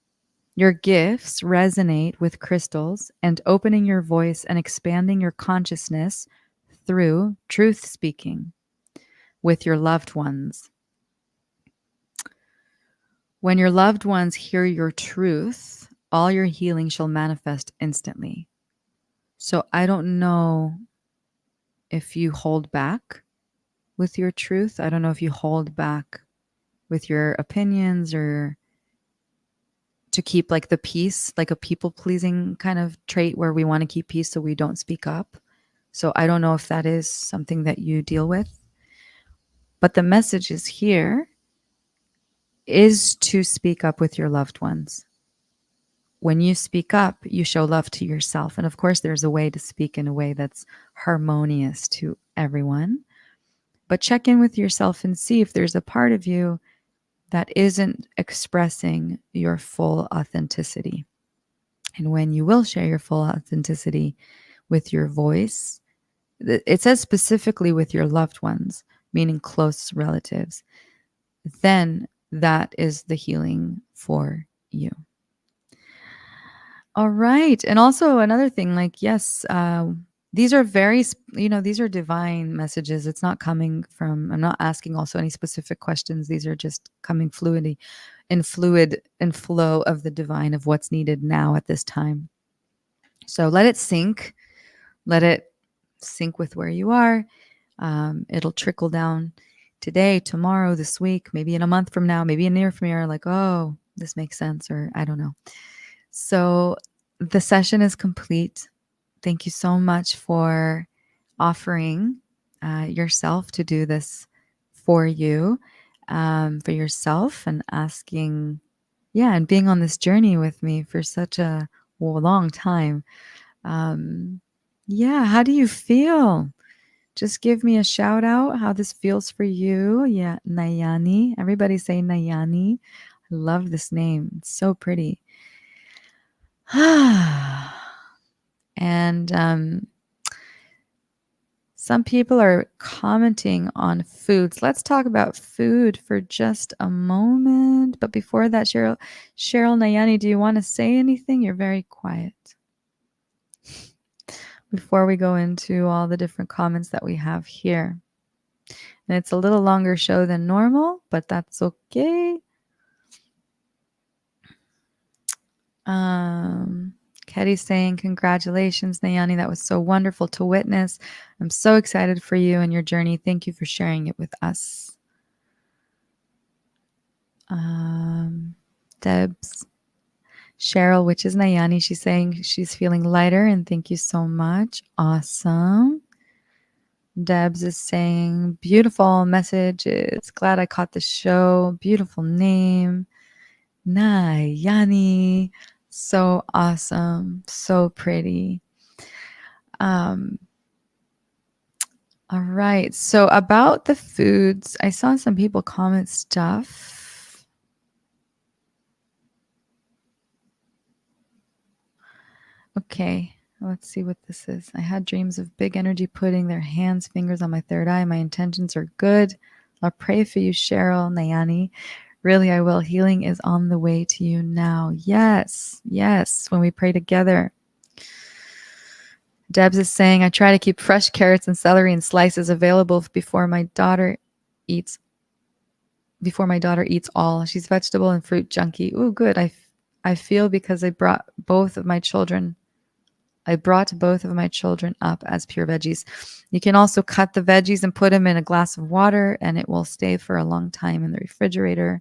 Your gifts resonate with crystals and opening your voice and expanding your consciousness through truth speaking with your loved ones. When your loved ones hear your truth, all your healing shall manifest instantly. So I don't know if you hold back with your truth. I don't know if you hold back with your opinions or to keep like the peace, like a people pleasing kind of trait where we want to keep peace so we don't speak up. So I don't know if that is something that you deal with. But the message is here is to speak up with your loved ones. When you speak up, you show love to yourself. And of course, there's a way to speak in a way that's harmonious to everyone. But check in with yourself and see if there's a part of you that isn't expressing your full authenticity. And when you will share your full authenticity with your voice, it says specifically with your loved ones, meaning close relatives, then that is the healing for you. All right. And also another thing, like, yes, these are very, these are divine messages. It's not coming from, I'm not asking also any specific questions. These are just coming fluid and flow of the divine of what's needed now at this time. So let it sink. Let it sink with where you are. It'll trickle down today, tomorrow, this week, maybe in a month from now, maybe a year from here, like, oh, this makes sense, or I don't know. So the session is complete. Thank you so much for offering yourself to do this for you, for yourself, and asking, and being on this journey with me for such a long time. How do you feel? Just give me a shout out how this feels for you. Yeah, Nayani. Everybody say Nayani. I love this name. It's so pretty. And some people are commenting on foods. Let's talk about food for just a moment. But before that, Cheryl Nayani, do you want to say anything? You're very quiet. Before we go into all the different comments that we have here. And it's a little longer show than normal, but that's okay. Ketty's saying, congratulations, Nayani. That was so wonderful to witness. I'm so excited for you and your journey. Thank you for sharing it with us. Debs. Cheryl, which is Nayani, she's saying she's feeling lighter, and thank you so much. Awesome. Debs is saying, beautiful messages. Glad I caught the show. Beautiful name. Nayani. So awesome. So pretty. All right. So about the foods, I saw some people comment stuff. Okay. Let's see what this is. I had dreams of big energy putting their hands, fingers on my third eye. My intentions are good. I'll pray for you, Cheryl, Nayani. Really, I will. Healing is on the way to you now. Yes. Yes. When we pray together. Debs is saying, I try to keep fresh carrots and celery and slices available before my daughter eats all. She's vegetable and fruit junkie. Ooh, good. I feel because I brought both of my children up as pure veggies. You can also cut the veggies and put them in a glass of water, and it will stay for a long time in the refrigerator.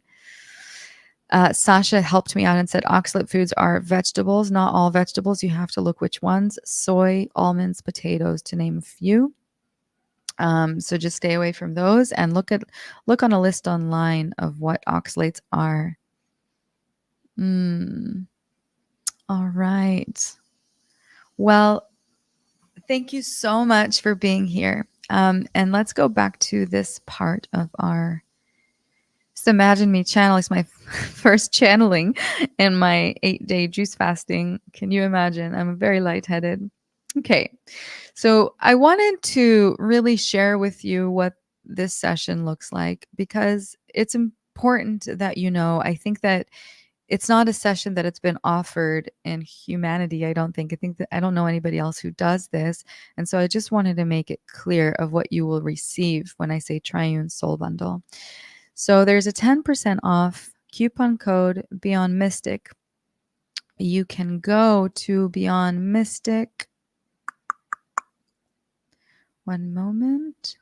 Sasha helped me out and said oxalate foods are vegetables, not all vegetables. You have to look which ones. Soy, almonds, potatoes, to name a few. So just stay away from those and look on a list online of what oxalates are. All right. Well, thank you so much for being here. And let's go back to this part of our Just imagine me channeling. It's my first channeling in my 8-day juice fasting. Can you imagine? I'm very lightheaded. Okay. So I wanted to really share with you what this session looks like because it's important that you know. I think that it's not a session that it's been offered in humanity. I don't think. I think that I don't know anybody else who does this. And so I just wanted to make it clear of what you will receive when I say Triune Soul Bundle. So there's a 10% off coupon code Beyond Mystic. You can go to Beyond Mystic. One moment.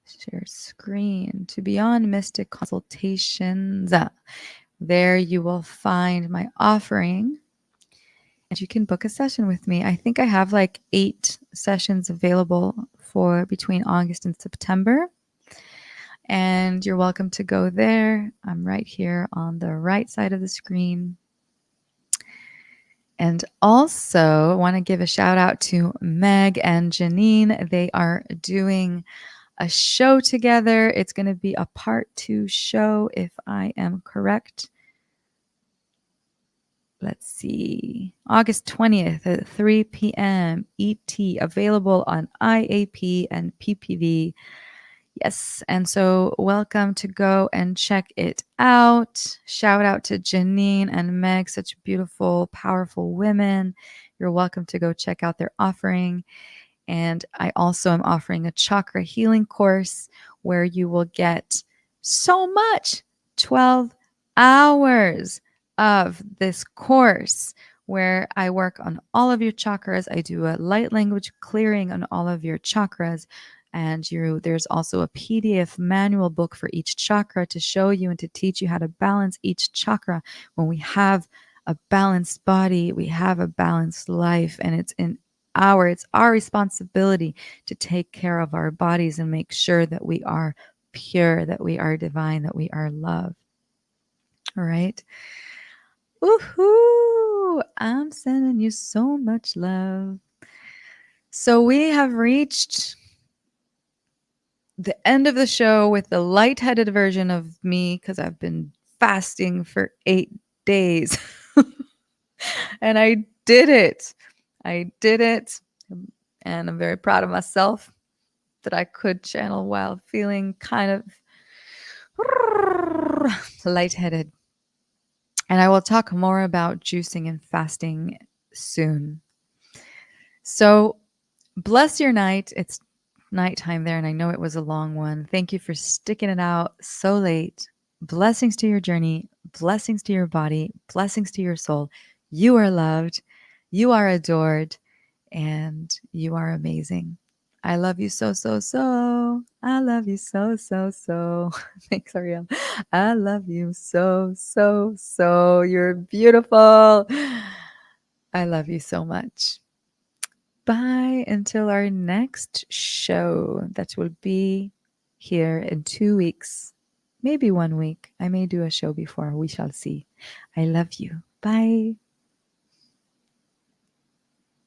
Share screen to Beyond Mystic consultations. There you will find my offering and you can book a session with me. I think I have like 8 sessions available for between August and September. And you're welcome to go there. I'm right here on the right side of the screen. And also, I want to give a shout out to Meg and Janine. They are doing a show together. It's going to be a part 2 show, if I am correct. Let's see. August 20th at 3 p.m. ET, available on IAP and PPV. Yes. And so welcome to go and check it out. Shout out to Janine and Meg, such beautiful, powerful women. You're welcome to go check out their offering. And I also am offering a chakra healing course where you will get so much 12 hours of this course where I work on all of your chakras. I do a light language clearing on all of your chakras. And there's also a PDF manual book for each chakra to show you and to teach you how to balance each chakra. When we have a balanced body, we have a balanced life, and it's our responsibility to take care of our bodies and make sure that we are pure, that we are divine, that we are love. All right. Woohoo! I'm sending you so much love. So we have reached the end of the show with the lightheaded version of me because I've been fasting for 8 days. And I did it. I did it. And I'm very proud of myself that I could channel while feeling kind of lightheaded. And I will talk more about juicing and fasting soon. So bless your night. It's nighttime there, and I know it was a long one. Thank you for sticking it out so late. Blessings to your journey, blessings to your body, blessings to your soul. You are loved, you are adored, and you are amazing. I love you so, so, so. I love you so, so, so. Thanks, Ariel. I love you so, so, so. You're beautiful. I love you so much. Bye until our next show that will be here in 2 weeks, maybe 1 week. I may do a show before. We shall see. I love you. Bye.